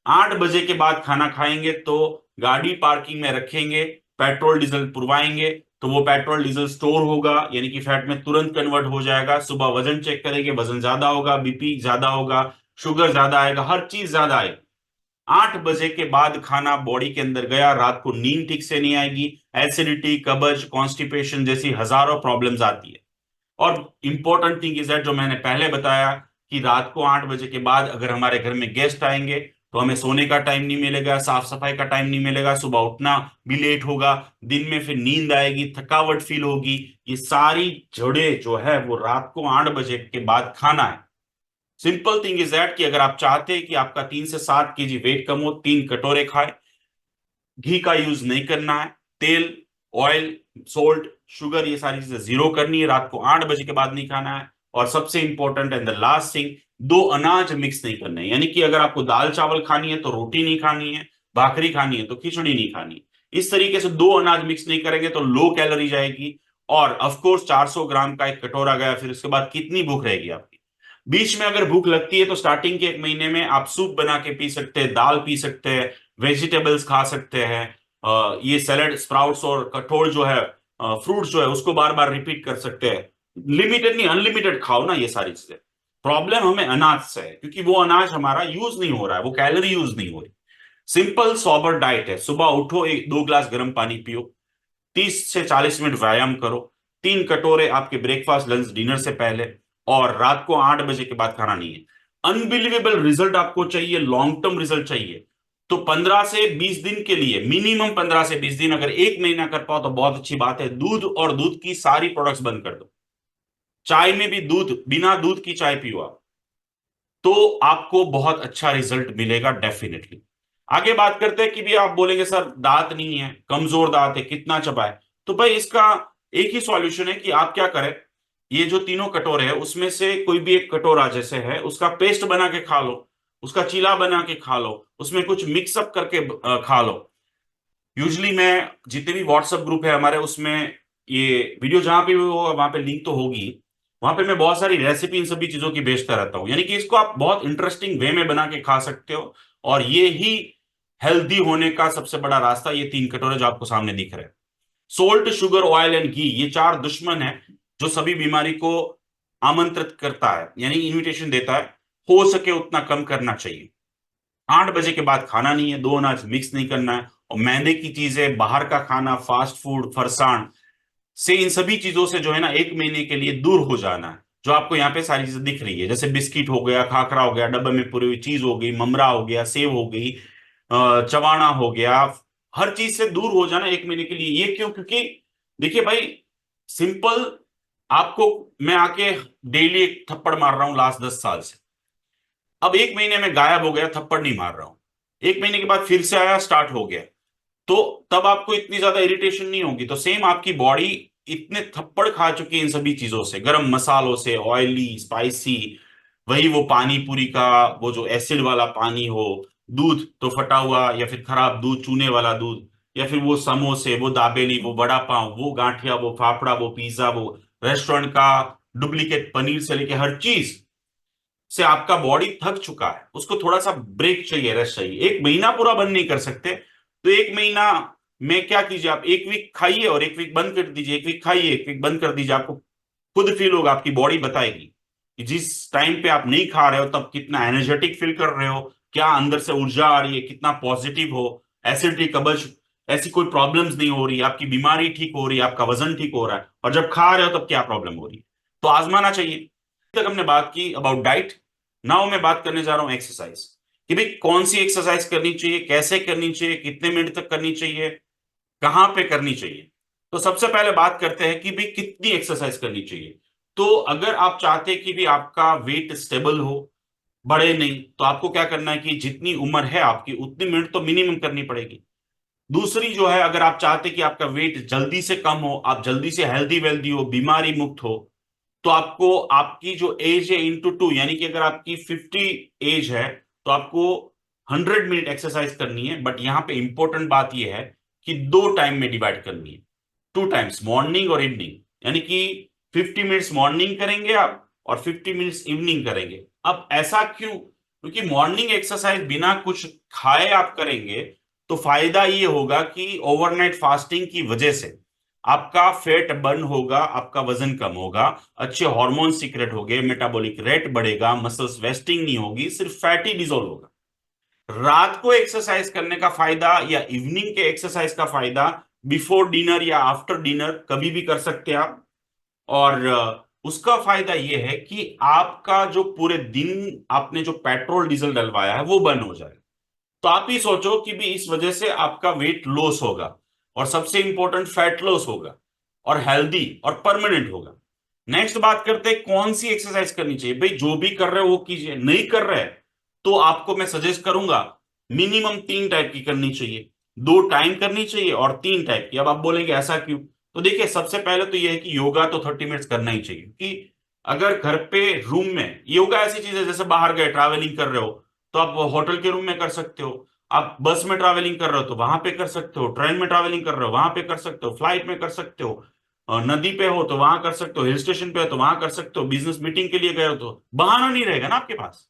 8 बजे के बाद खाना खाएंगे तो गाड़ी पार्किंग में रखेंगे, पेट्रोल डीजल पुरवाएंगे, तो वो पेट्रोल डीजल स्टोर होगा, यानी कि फैट में तुरंत कन्वर्ट हो जाएगा। सुबह वजन चेक करेंगे, वजन ज्यादा होगा, बीपी ज्यादा होगा, शुगर ज्यादा आएगा, हर चीज ज्यादा आएगी। 8 बजे के बाद खाना बॉडी के अंदर गया, रात को नींद ठीक से नहीं आएगी, एसिडिटी, कब्ज, कॉन्स्टिपेशन जैसी हजारों प्रॉब्लम्स आती है। और इंपॉर्टेंट थिंग इज दैट, जो मैंने पहले बताया, कि रात को 8 बजे के बाद अगर हमारे घर में गेस्ट आएंगे तो हमें सोने का टाइम नहीं मिलेगा, साफ सफाई का टाइम नहीं मिलेगा, सुबह उठना भी लेट होगा, दिन में फिर नींद आएगी, थकावट फील होगी। ये सारी जड़ें जो है वो रात को 8 बजे के बाद खाना है। सिंपल थिंग इज दैट कि अगर आप चाहते हैं कि आपका 3 से 7 केजी वेट कम हो, 3 कटोरे खाए, घी का यूज नहीं करना है, तेल, ऑयल, सोल्ट, शुगर, ये सारी चीजें जीरो करनी है, रात को 8 बजे के बाद नहीं खाना है। और सबसे important and the last thing, दो अनाज मिक्स नहीं करने हैं। यानी कि अगर आपको दाल चावल खानी है तो रोटी नहीं खानी है, भाकरी खानी है तो खिचड़ी नहीं खानी है। इस तरीके से दो अनाज मिक्स नहीं करेंगे तो लो कैलोरी जाएगी। और ऑफ कोर्स 400 ग्राम का एक कटोरा गया, फिर उसके बाद कितनी भूख रहेगी आपकी। बीच में अगर भूख लगती है तो स्टार्टिंग के 1 महीने में आप सूप बना के पी सकते हैं, दाल पी सकते हैं, वेजिटेबल्स खा सकते हैं, ये सैलेड, स्प्राउट्स और कठोल जो है, फ्रूट्स जो है, उसको बार बार रिपीट कर सकते हैं। लिमिटेड नहीं, अनलिमिटेड खाओ ना ये सारी चीजें। प्रॉब्लम हमें अनाज से है, क्योंकि वो अनाज हमारा यूज नहीं हो रहा है, वो कैलोरी यूज नहीं हो रही। सिंपल सोबर डाइट है, सुबह उठो, 1-2 ग्लास गर्म पानी पियो, 30 से 40 मिनट व्यायाम करो, 3 कटोरे आपके ब्रेकफास्ट, लंच, डिनर से पहले, और रात को 8 बजे के बाद खाना नहीं है। अनबिलीवेबल रिजल्ट आपको चाहिए, लॉन्ग टर्म रिजल्ट चाहिए, तो 15 से 20 दिन के लिए, मिनिमम 15 से 20 दिन, अगर 1 महीना कर पाओ तो बहुत अच्छी बात है। दूध और दूध की सारी प्रोडक्ट्स बंद कर दो, चाय में भी दूध, बिना दूध की चाय पियो आप, तो आपको बहुत अच्छा रिजल्ट मिलेगा डेफिनेटली। आगे बात करते हैं कि भी आप बोलेंगे सर दांत नहीं है, कमजोर दांत है, कितना चबाए। तो भाई इसका एक ही सॉल्यूशन है कि आप क्या करें, ये जो 3 कटोरे है उसमें से कोई भी एक कटोरा जैसे है उसका पेस्ट बना के खा लो, उसका चीला बना के खा लो, उसमें कुछ मिक्सअप करके खा लो। यूजली मैं, जितने भी व्हाट्सएप ग्रुप है हमारे, उसमें ये वीडियो जहां पे भी होगा वहां पे लिंक तो होगी, वहां पे मैं बहुत सारी रेसिपी इन सभी चीजों की भेजता रहता हूँ। यानी कि इसको आप बहुत इंटरेस्टिंग वे में बना के खा सकते हो। और ये ही हेल्दी होने का सबसे बड़ा रास्ता, ये 3 कटोरे जो आपको सामने दिख रहे हैं। सोल्ट, शुगर, ऑयल एंड घी, ये चार दुश्मन है जो सभी बीमारी को आमंत्रित करता है, यानी इन्विटेशन देता है। हो सके उतना कम करना चाहिए। 8 बजे के बाद खाना नहीं है, दो अनाज मिक्स नहीं करना है, और मैदे की चीजें, बाहर का खाना, फास्ट फूड, फरसाण से, इन सभी चीजों से जो है ना 1 महीने के लिए दूर हो जाना है। जो आपको यहाँ पे सारी चीजें दिख रही है, जैसे बिस्किट हो गया, खाखरा हो गया, डब्बे में पूरी हुई चीज हो गई, ममरा हो गया, सेव हो गई, चवाना हो गया, हर चीज से दूर हो जाना 1 महीने के लिए। ये क्यों? क्योंकि देखिए भाई, सिंपल, आपको मैं आके डेली एक थप्पड़ मार रहा हूं लास्ट 10 साल से, अब 1 महीने में गायब हो गया, थप्पड़ नहीं मार रहा हूं, 1 महीने के बाद फिर से आया, स्टार्ट हो गया, तो तब आपको इतनी ज्यादा इरिटेशन नहीं होगी। तो सेम आपकी बॉडी इतने थप्पड़ खा चुके हैं इन सभी चीजों से, गरम मसालों से, ऑयली, स्पाइसी, वही वो पानी पूरी का वो जो एसिड वाला पानी हो, दूध तो फटा हुआ या फिर खराब दूध, चूने वाला दूध, या फिर वो समोसे, वो दाबेली, वो बड़ा पाव, वो गांठिया, वो फाफड़ा, वो पिज्जा, वो रेस्टोरेंट का डुप्लीकेट पनीर से लेके हर चीज से आपका बॉडी थक चुका है। उसको थोड़ा सा ब्रेक चाहिए, रेस्ट चाहिए। एक महीना पूरा बंद नहीं कर सकते, तो एक महीना में क्या कीजिए, आप एक वीक खाइए और एक वीक बंद कर दीजिए, एक वीक खाइए एक वीक बंद कर दीजिए। आपको खुद फील होगा, आपकी बॉडी बताएगी कि जिस टाइम पे आप नहीं खा रहे हो तब कितना एनर्जेटिक फील कर रहे हो, क्या अंदर से ऊर्जा आ रही है, कितना पॉजिटिव हो, एसिडिटी, कब्ज, ऐसी कोई प्रॉब्लम्स नहीं हो रही, आपकी बीमारी ठीक हो रही है, आपका वजन ठीक हो रहा है, और जब खा रहे हो तब क्या प्रॉब्लम हो रही है। तो आजमाना चाहिए। तक हमने बात की अबाउट डाइट। नाउ मैं बात करने जा रहा हूं एक्सरसाइज, कि भाई कौन सी एक्सरसाइज करनी चाहिए, कैसे करनी चाहिए, कितने मिनट तक करनी चाहिए, कहां पे करनी चाहिए। तो सबसे पहले बात करते हैं कि भाई कितनी एक्सरसाइज करनी चाहिए। तो अगर आप चाहते हैं कि भी आपका वेट स्टेबल हो, बढ़े नहीं, तो आपको क्या करना है कि जितनी उम्र है आपकी उतनी मिनट तो मिनिमम करनी पड़ेगी। दूसरी जो है, अगर आप चाहते हैं कि आपका वेट जल्दी से कम हो, आप जल्दी से हेल्दी वेल्दी हो, बीमारी मुक्त हो, तो आपको आपकी जो एज है इंटू टू, यानी कि अगर आपकी 50 एज है तो आपको 100 मिनट एक्सरसाइज करनी है। बट यहां पे इंपॉर्टेंट बात यह है कि दो टाइम में डिवाइड करनी है, 2 टाइम्स, मॉर्निंग और इवनिंग। यानी कि 50 मिनट्स मॉर्निंग करेंगे आप और 50 मिनट्स इवनिंग करेंगे। अब ऐसा क्यों? क्योंकि मॉर्निंग एक्सरसाइज बिना कुछ खाए आप करेंगे तो फायदा ये होगा कि ओवरनाइट फास्टिंग की वजह से आपका फैट बर्न होगा, आपका वजन कम होगा, अच्छे हार्मोन सीक्रेट होंगे, मेटाबॉलिक रेट बढ़ेगा, मसल्स वेस्टिंग नहीं होगी, सिर्फ फैटी डिजोल्व होगा। रात को एक्सरसाइज करने का फायदा या इवनिंग के एक्सरसाइज का फायदा बिफोर डिनर या आफ्टर डिनर कभी भी कर सकते हैं आप। और उसका फायदा यह है कि आपका जो पूरे दिन आपने जो पेट्रोल डीजल डलवाया है वो बर्न हो जाएगा। तो आप ही सोचो कि भी इस वजह से आपका वेट लॉस होगा, और सबसे इंपॉर्टेंट फैट लॉस होगा, और हेल्दी और परमानेंट होगा। नेक्स्ट बात करते हैं कौन सी एक्सरसाइज करनी चाहिए। भाई जो भी कर रहे हो वो कीजिए, नहीं कर रहे तो आपको मैं सजेस्ट करूंगा मिनिमम 3 टाइप की करनी चाहिए, 2 टाइम करनी चाहिए और 3 टाइप की। अब आप बोलेंगे ऐसा क्यों? तो देखिए, सबसे पहले तो यह है कि योगा तो 30 मिनट्स करना ही चाहिए। कि अगर घर पे रूम में, योगा ऐसी चीज है जैसे बाहर गए ट्रैवलिंग कर रहे हो तो आप होटल के रूम में कर सकते हो, आप बस में ट्रैवलिंग कर रहे हो तो वहां पे कर सकते हो, ट्रेन में ट्रैवलिंग कर रहे हो वहां पे कर सकते हो, फ्लाइट में कर सकते हो, नदी पे हो तो वहां कर सकते हो, हिल स्टेशन पे हो तो वहां कर सकते हो, बिजनेस मीटिंग के लिए गए हो तो बहाना नहीं रहेगा ना आपके पास।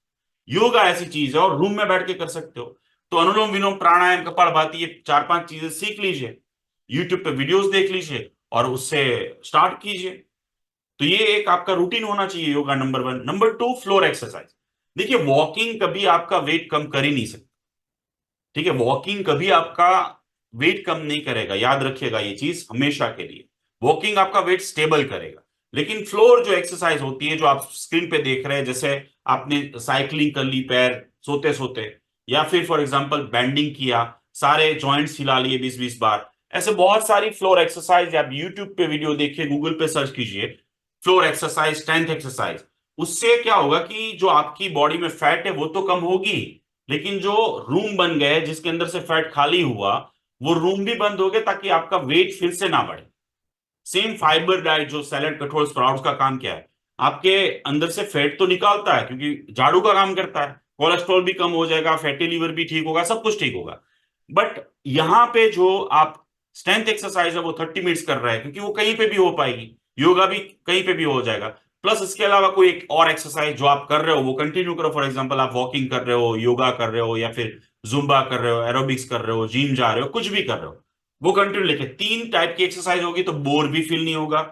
योगा ऐसी चीज है और रूम में बैठ के कर सकते हो। तो अनुलोम विलोम, प्राणायाम, कपालभाति, ये 4-5 चीजें सीख लीजिए, यूट्यूब पे वीडियोस देख लीजिए और उससे स्टार्ट कीजिए। तो ये एक आपका रूटीन होना चाहिए yoga, number 1। Number 2, floor exercise. देखिए, वॉकिंग कभी आपका वेट कम कर ही नहीं सकती, ठीक है? वॉकिंग कभी आपका वेट कम नहीं करेगा, याद रखिएगा ये चीज हमेशा के लिए। वॉकिंग आपका वेट स्टेबल करेगा। लेकिन फ्लोर जो एक्सरसाइज होती है, जो आप स्क्रीन पे देख रहे हैं, जैसे आपने साइकिलिंग कर ली पैर सोते सोते, या फिर फॉर एग्जांपल बैंडिंग किया, सारे जॉइंट्स हिला लिए 20-20 बार, ऐसे बहुत सारी फ्लोर एक्सरसाइज आप यूट्यूब पे वीडियो देखिए, गूगल पे सर्च कीजिए, फ्लोर एक्सरसाइज, स्ट्रेंथ एक्सरसाइज। उससे क्या होगा कि जो आपकी बॉडी में फैट है वो तो कम होगी, लेकिन जो रूम बन गए जिसके अंदर से फैट खाली हुआ, वो रूम भी बंद हो गए ताकि आपका वेट फिर से ना बढ़े। सेम फाइबर डाइट, जो सैलेड, कठोल, स्प्राउट्स का काम क्या है, आपके अंदर से फैट तो निकालता है क्योंकि झाड़ू का काम करता है, कोलेस्ट्रॉल भी कम हो जाएगा, फैटी लीवर भी ठीक होगा, सब कुछ ठीक होगा। बट यहां पे जो आप स्ट्रेंथ एक्सरसाइज है वो 30 मिनट्स कर रहे हैं क्योंकि वो कहीं पे भी हो पाएगी, योगा भी कहीं पे भी हो जाएगा। प्लस इसके अलावा कोई एक और एक्सरसाइज जो आप कर रहे हो वो कंटिन्यू करो। फॉर एग्जांपल, आप वॉकिंग कर रहे हो, योगा कर रहे हो, या फिर जुम्बा कर रहे हो, एरोबिक्स कर रहे हो, जिम जा रहे हो, कुछ भी कर रहे हो, वो कंटिन्यू लेके 3 टाइप की एक्सरसाइज होगी तो बोर भी फील नहीं होगा,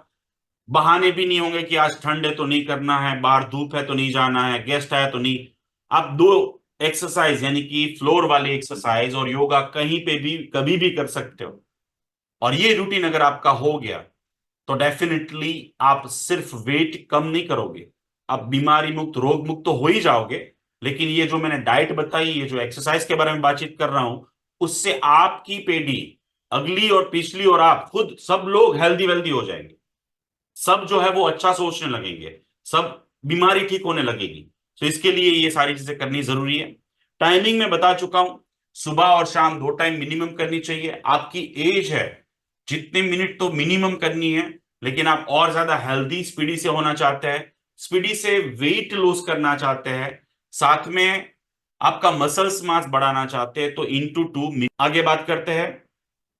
बहाने भी नहीं होंगे कि आज ठंड है तो नहीं करना है, बाहर धूप है तो नहीं जाना है, गेस्ट आया तो नहीं। आप दो एक्सरसाइज यानी कि फ्लोर वाली एक्सरसाइज और योगा कहीं पे भी कभी भी कर सकते हो। और ये रूटीन अगर आपका हो गया तो डेफिनेटली आप सिर्फ वेट कम नहीं करोगे, आप बीमारी मुक्त, रोग मुक्त तो हो ही जाओगे। लेकिन ये जो मैंने डाइट बताई, ये जो एक्सरसाइज के बारे में बातचीत कर रहा हूं, उससे आपकी पीढ़ी, अगली और पिछली और आप खुद, सब लोग हेल्दी वेल्दी हो जाएंगे। सब जो है वो अच्छा सोचने लगेंगे, सब बीमारी ठीक होने लगेगी। तो इसके लिए ये सारी चीजें करनी जरूरी है। टाइमिंग में बता चुका हूं, सुबह और शाम 2 टाइम मिनिमम करनी चाहिए। आपकी एज है, जितने मिनट तो मिनिमम करनी है, लेकिन आप और ज्यादा हेल्दी स्पीडी से होना चाहते हैं, स्पीडी से वेट लूज करना चाहते हैं, साथ में आपका मसल्स मास बढ़ाना चाहते हैं, तो इनटू टू। आगे बात करते हैं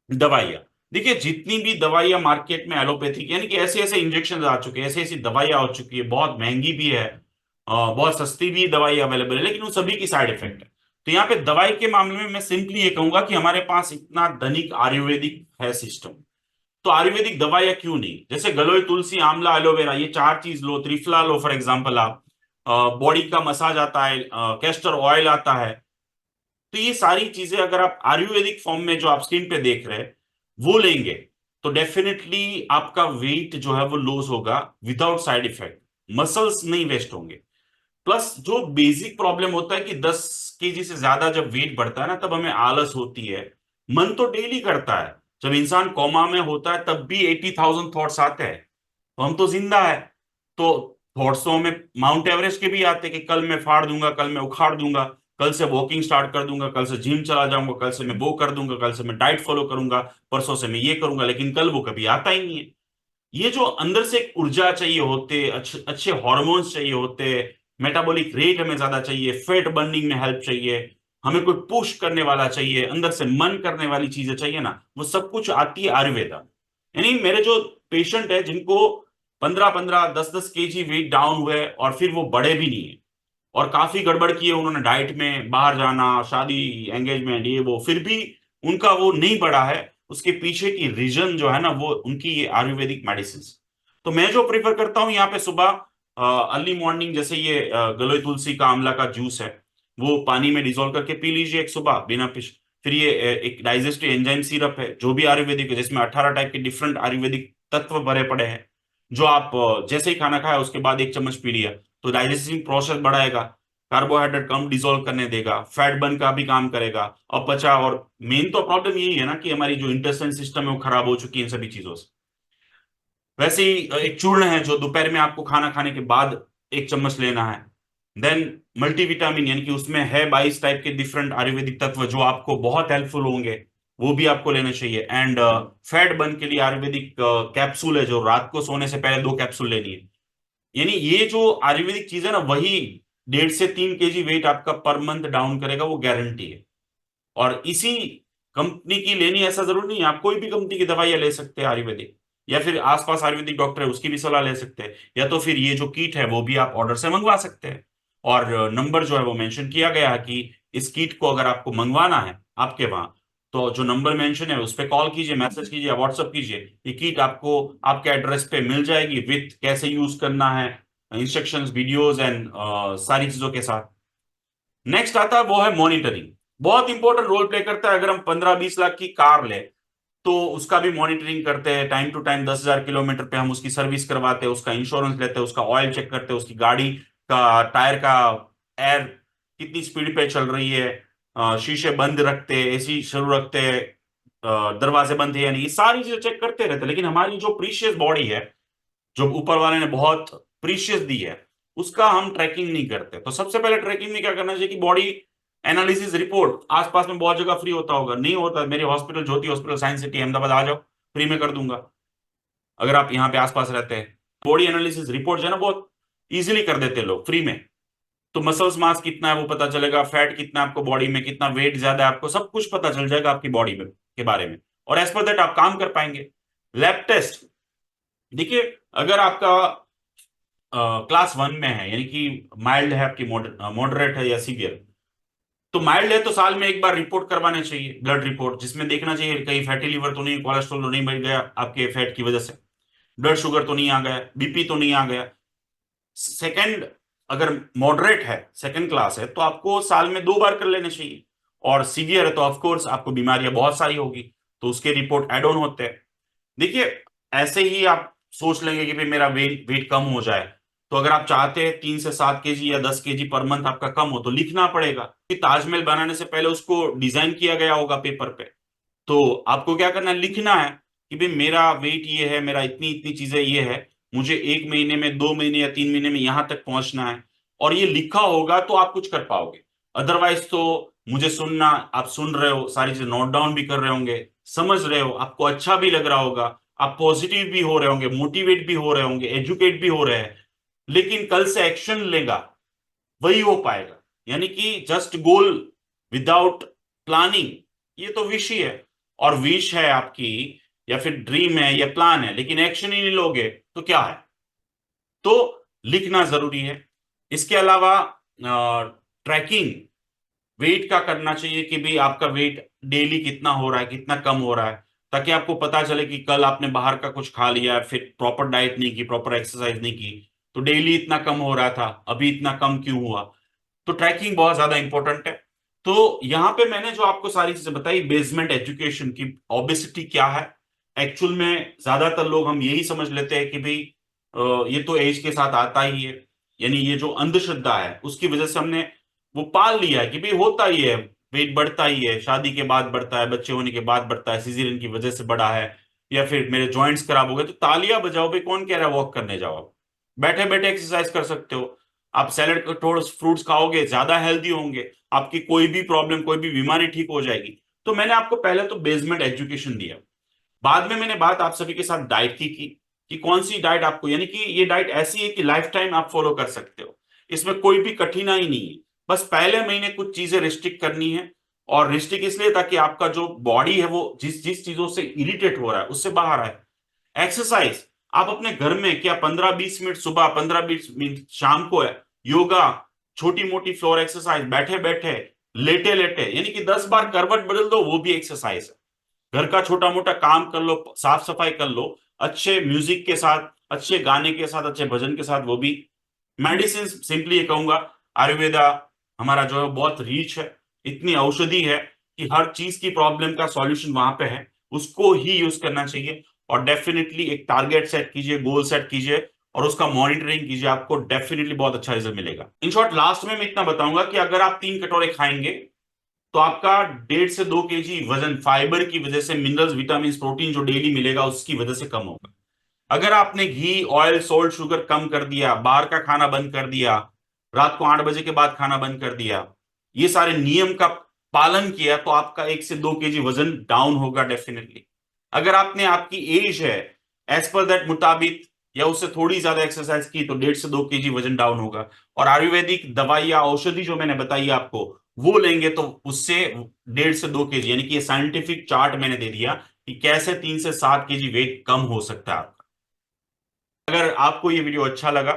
दवाइयाँ। देखिए जितनी भी दवाइयाँ मार्केट में एलोपैथिक यानी कि ऐसे ऐसे इंजेक्शन आ चुके हैं, ऐसी ऐसी दवाइयाँ हो चुकी है, बहुत महंगी भी है, बहुत सस्ती भी दवाई अवेलेबल है, लेकिन उन सभी की साइड इफेक्ट है। तो यहाँ पे दवाई के मामले में मैं सिंपली ये कहूंगा कि हमारे पास इतना धनिक आयुर्वेदिक है सिस्टम, तो आयुर्वेदिक दवाइयाँ क्यों नहीं। जैसे गलोय, तुलसी, आंवला, एलोवेरा, ये चार चीज लो, त्रिफला लो फॉर एग्जाम्पल आप, बॉडी का मसाज आता है, कैस्टर ऑयल आता है। तो ये सारी चीजें अगर आप आयुर्वेदिक फॉर्म में जो आप स्क्रीन पे देख रहे हैं वो लेंगे, तो डेफिनेटली आपका वेट जो है वो लूज होगा विदाउट साइड इफेक्ट, मसल्स नहीं वेस्ट होंगे। प्लस जो बेसिक प्रॉब्लम होता है कि 10 केजी से ज्यादा जब वेट बढ़ता है ना, तब हमें आलस होती है। मन तो डेली करता है, जब इंसान कोमा में होता है तब भी 80,000 थॉट्स आते हैं, तो हम तो जिंदा है। तो थॉट्स तो हमें माउंट एवरेस्ट के भी आते हैं कि कल मैं फाड़ दूंगा, कल मैं उखाड़ दूंगा, कल से वॉकिंग स्टार्ट कर दूंगा, कल से जिम चला जाऊंगा, कल से मैं वो कर दूंगा, कल से मैं डाइट फॉलो करूंगा, परसों से मैं ये करूंगा, लेकिन कल वो कभी आता ही नहीं है। ये जो अंदर से एक ऊर्जा चाहिए होते, अच्छे अच्छे हॉर्मोन्स चाहिए होते, मेटाबॉलिक रेट हमें ज्यादा चाहिए, फैट बर्निंग में हेल्प चाहिए, हमें कोई पुश करने वाला चाहिए, अंदर से मन करने वाली चीजें चाहिए ना, वो सब कुछ आती है आयुर्वेदा। यानी मेरे जो पेशेंट है जिनको 15-15, 10-10 केजी वेट डाउन हुए और फिर वो बढ़े भी नहीं है, और काफी गड़बड़ की है उन्होंने डाइट में, बाहर जाना, शादी, एंगेजमेंट, ये वो, फिर भी उनका वो नहीं बढ़ा है, उसके पीछे की रीजन जो है ना वो उनकी ये आयुर्वेदिक मेडिसिन। तो मैं जो प्रीफर करता हूँ यहाँ पे सुबह अर्ली मॉर्निंग, जैसे ये गलोई तुलसी का, आंवला का जूस है, वो पानी में डिजोल्व करके पी लीजिए एक सुबह बिना पिश। फिर ये एक डाइजेस्टिव एंजाइम सिरप है जो भी आयुर्वेदिक है, जिसमें 18 टाइप के डिफरेंट आयुर्वेदिक तत्व भरे पड़े हैं, जो आप जैसे ही खाना खाया उसके बाद एक चम्मच पी लिया, तो डाइजेस्टिव प्रोसेस बढ़ाएगा, कार्बोहाइड्रेट कम डिसॉल्व करने देगा, फैट बर्न का भी काम करेगा, अपचा। और मेन तो प्रॉब्लम यही है ना कि हमारी जो इंटेस्टाइन सिस्टम है वो खराब हो चुकी है इन सभी चीजों से। वैसे ही एक चूर्ण है जो दोपहर में आपको खाना खाने के बाद एक चम्मच लेना है। देन मल्टीविटामिन, यानी कि उसमें है 22 टाइप के डिफरेंट आयुर्वेदिक तत्व जो आपको बहुत हेल्पफुल होंगे, वो भी आपको लेने चाहिए। एंड फैट बर्न के लिए आयुर्वेदिक कैप्सूल है जो रात को सोने से पहले 2 कैप्सूल लेनी है। यानी ये जो आयुर्वेदिक चीज है ना, वही 1.5 से 3 केजी वेट आपका पर मंथ डाउन करेगा, वो गारंटी है। और इसी कंपनी की लेनी ऐसा जरूरी नहीं है, आप कोई भी कंपनी की दवाइयां ले सकते हैं आयुर्वेदिक, या फिर आसपास आयुर्वेदिक डॉक्टर है उसकी भी सलाह ले सकते हैं, या तो फिर ये जो किट है वो भी आप ऑर्डर से मंगवा सकते हैं। और नंबर जो है वो मेंशन किया गया है कि इस किट को अगर आपको मंगवाना है आपके वहां, तो जो नंबर मेंशन है उस पर कॉल कीजिए, मैसेज कीजिए या व्हाट्सअप कीजिए, ये किट आपको आपके एड्रेस पे मिल जाएगी, विथ कैसे यूज करना है, इंस्ट्रक्शंस, वीडियोस एंड सारी चीजों के साथ। नेक्स्ट आता है वो है मॉनिटरिंग। बहुत इंपॉर्टेंट रोल प्ले करता है। अगर हम 15-20 लाख की कार ले, तो उसका भी मॉनिटरिंग करते हैं, टाइम टू टाइम 10,000 किलोमीटर पे हम उसकी सर्विस करवाते हैं, उसका इंश्योरेंस लेते हैं, उसका ऑयल चेक करते हैं, उसकी गाड़ी का टायर का एयर कितनी स्पीड पे चल रही है, शीशे बंद रखते हैं, एसी शुरू रखते हैं, दरवाजे बंद है या नहीं, ये सारी चीजें चेक करते रहते हैं। लेकिन हमारी जो प्रीशियस बॉडी है, जो ऊपर वाले ने बहुत प्रीशियस दी है, उसका हम ट्रैकिंग नहीं करते। तो सबसे पहले ट्रैकिंग में क्या करना चाहिए कि बॉडी एनालिसिस रिपोर्ट, आसपास में बहुत जगह फ्री होता होगा, नहीं होता, मेरे हॉस्पिटल, ज्योति हॉस्पिटल, साइंस सिटी अहमदाबाद आ जाओ, फ्री में कर दूंगा अगर आप यहाँ पे आसपास रहते हैं। बॉडी एनालिसिस रिपोर्ट जो है ना बहुत इजीली कर देते हैं लोग फ्री में। तो मसल्स मास कितना है वो पता चलेगा, फैट कितना है आपको बॉडी में, कितना वेट ज्यादा है, आपको सब कुछ पता चल जाएगा आपकी बॉडी में के बारे में, और एज पर दैट आप काम कर पाएंगे। लैब टेस्ट, देखिए अगर आपका क्लास 1 में है, यानी कि माइल्ड है आपकी, मॉडरेट है या सीवियर, तो माइल्ड है तो साल में एक बार रिपोर्ट करवाने चाहिए, ब्लड रिपोर्ट, जिसमें देखना चाहिए कहीं फैटी लिवर तो नहीं, कोलेस्ट्रॉल तो नहीं बढ़ गया आपके फैट की वजह से, ब्लड शुगर तो नहीं आ गया, बीपी तो नहीं आ गया। सेकंड, अगर मॉडरेट है, सेकंड क्लास है, तो आपको साल में 2 बार कर लेने चाहिए। और सीवियर है तो ऑफकोर्स आपको बीमारियां बहुत सारी होगी, तो उसके रिपोर्ट एड ऑन होते हैं। देखिए ऐसे ही आप सोच लेंगे कि भाई मेरा वेट वेट कम हो जाए, तो अगर आप चाहते हैं 3 से 7 केजी या 10 केजी पर मंथ आपका कम हो, तो लिखना पड़ेगा कि ताजमहल बनाने से पहले उसको डिजाइन किया गया होगा पेपर पे, तो आपको क्या करना है, लिखना है कि भाई मेरा वेट ये है, मेरा इतनी इतनी चीजें ये है, मुझे 1 महीने में, 2 महीने या 3 महीने में यहां तक पहुंचना है। और ये लिखा होगा तो आप कुछ कर पाओगे, अदरवाइज तो मुझे सुनना, आप सुन रहे हो, सारी चीजें नोट डाउन भी कर रहे होंगे, समझ रहे हो, आपको अच्छा भी लग रहा होगा, आप पॉजिटिव भी हो रहे होंगे, मोटिवेट भी हो रहे होंगे, एजुकेट भी हो रहे हैं, लेकिन कल से एक्शन लेगा वही हो पाएगा। यानी कि जस्ट गोल विदाउट प्लानिंग, ये तो विश ही है, और विश है आपकी या फिर ड्रीम है या प्लान है, लेकिन एक्शन ही नहीं लोगे तो क्या है। तो लिखना जरूरी है। इसके अलावा ट्रैकिंग वेट का करना चाहिए कि भाई आपका वेट डेली कितना हो रहा है, कितना कम हो रहा है, ताकि आपको पता चले कि कल आपने बाहर का कुछ खा लिया, फिर प्रॉपर डाइट नहीं की, प्रॉपर एक्सरसाइज नहीं की, तो डेली इतना कम हो रहा था, अभी इतना कम क्यों हुआ। तो ट्रैकिंग बहुत ज्यादा इंपॉर्टेंट है। तो यहाँ पे मैंने जो आपको सारी चीजें बताई बेसमेंट एजुकेशन की, ओबेसिटी क्या है एक्चुअल में, ज्यादातर लोग हम यही समझ लेते हैं कि भाई ये तो एज के साथ आता ही है, यानी ये जो अंधश्रद्धा है उसकी वजह से हमने वो पाल लिया है कि भाई होता ही है, वेट बढ़ता ही है, शादी के बाद बढ़ता है, बच्चे होने के बाद बढ़ता है, सीजरियन की वजह से बढ़ा है, या फिर मेरे जॉइंट्स खराब हो गए, तो तालियां बजाओ भाई, कौन कह रहा है वॉक करने जाओ, आप बैठे बैठे एक्सरसाइज कर सकते हो। आप सैलेड थोड़ा फ्रूट्स खाओगे, ज्यादा हेल्दी होंगे, आपकी कोई भी प्रॉब्लम, कोई भी बीमारी ठीक हो जाएगी। तो मैंने आपको पहले तो बेसमेंट एजुकेशन दिया, बाद में मैंने बात आप सभी के साथ डाइट की कि कौन सी डाइट आपको, यानी कि ये डाइट ऐसी है कि लाइफ टाइम आप फॉलो कर सकते हो, इसमें कोई भी कठिनाई नहीं है। बस पहले महीने कुछ चीजें रिस्ट्रिक्ट करनी है, और रिस्ट्रिक्ट इसलिए ताकि आपका जो बॉडी है वो जिस जिस चीजों से इरिटेट हो रहा है उससे बाहर आए। एक्सरसाइज आप अपने घर में क्या 15-20 मिनट सुबह, 15-20 मिनट शाम को है, योगा, छोटी मोटी फ्लोर एक्सरसाइज, बैठे बैठे, लेटे लेटे, यानी कि 10 बार करवट बदल दो, वो भी एक्सरसाइज है। घर का छोटा मोटा काम कर लो, साफ सफाई कर लो, अच्छे म्यूजिक के साथ, अच्छे गाने के साथ, अच्छे भजन के साथ, वो भी। मेडिसिन सिंपली ये कहूंगा, आयुर्वेदा हमारा जो है बहुत रीच है, इतनी औषधि है कि हर चीज की प्रॉब्लम का सॉल्यूशन वहां पे है, उसको ही यूज करना चाहिए। और डेफिनेटली एक टारगेट सेट कीजिए, गोल सेट कीजिए, और उसका मॉनिटरिंग कीजिए, आपको डेफिनेटली बहुत अच्छा रिजल्ट मिलेगा। इन शॉर्ट लास्ट में मैं इतना बताऊंगा कि अगर आप 3 कटोरे खाएंगे तो आपका 1.5 से 2 kg वजन फाइबर की वजह से, मिनरल्स, विटामिन, प्रोटीन जो डेली मिलेगा उसकी वजह से कम होगा। अगर आपने घी, ऑयल, सोल्ट, शुगर कम कर दिया, बाहर का खाना बंद कर दिया, रात को 8 बजे के बाद खाना बंद कर दिया, ये सारे नियम का पालन किया, तो आपका 1 से 2 kg वजन डाउन होगा डेफिनेटली। अगर आपने, आपकी एज है एज पर दैट मुताबिक, या उससे थोड़ी ज्यादा एक्सरसाइज की, तो 1.5 से 2 kg वजन डाउन होगा। और आयुर्वेदिक दवाई या औषधि जो मैंने बताई आपको, वो लेंगे तो उससे 1.5 से 2 kg, यानी कि ये साइंटिफिक चार्ट मैंने दे दिया कि कैसे 3 से 7 kg वेट कम हो सकता है आपका। अगर आपको ये वीडियो अच्छा लगा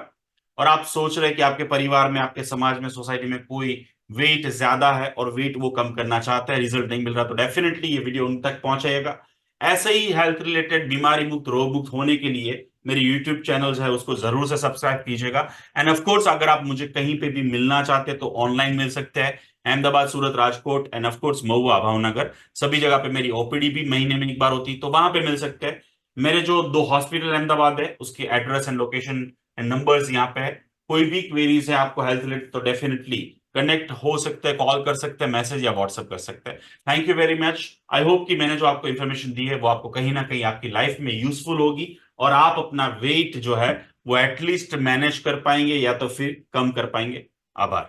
और आप सोच रहे हैं कि आपके परिवार में, आपके समाज में, सोसाइटी में कोई वेट ज्यादा है और वेट वो कम करना चाहता है, रिजल्ट नहीं मिल रहा, तो डेफिनेटली ये वीडियो उन तक पहुंचाएगा। ऐसे ही हेल्थ रिलेटेड, बीमारी मुक्त, रोग मुक्त होने के लिए मेरे यूट्यूब चैनल्स है उसको जरूर से सब्सक्राइब कीजिएगा। एंड ऑफ कोर्स अगर आप मुझे कहीं पे भी मिलना चाहते हैं तो ऑनलाइन मिल सकते हैं, अहमदाबाद, सूरत, राजकोट, एंड ऑफ कोर्स महुआ, भावनगर, सभी जगह पे मेरी ओपीडी भी महीने में एक बार होती है, तो वहां पे मिल सकते हैं। मेरे जो 2 हॉस्पिटल अहमदाबाद है उसके address and location and numbers यहाँ पे है। कोई भी क्वेरीज है आपको हेल्थ रिलेटेड तो डेफिनेटली कनेक्ट हो सकते हैं, कॉल कर सकते हैं, मैसेज या व्हाट्सएप कर सकते हैं। Thank you very much. I hope कि मैंने जो आपको इन्फॉर्मेशन दी है वो आपको कहीं ना कहीं आपकी लाइफ में यूजफुल होगी, और आप अपना वेट जो है वो एटलीस्ट मैनेज कर पाएंगे या तो फिर कम कर पाएंगे। आभार।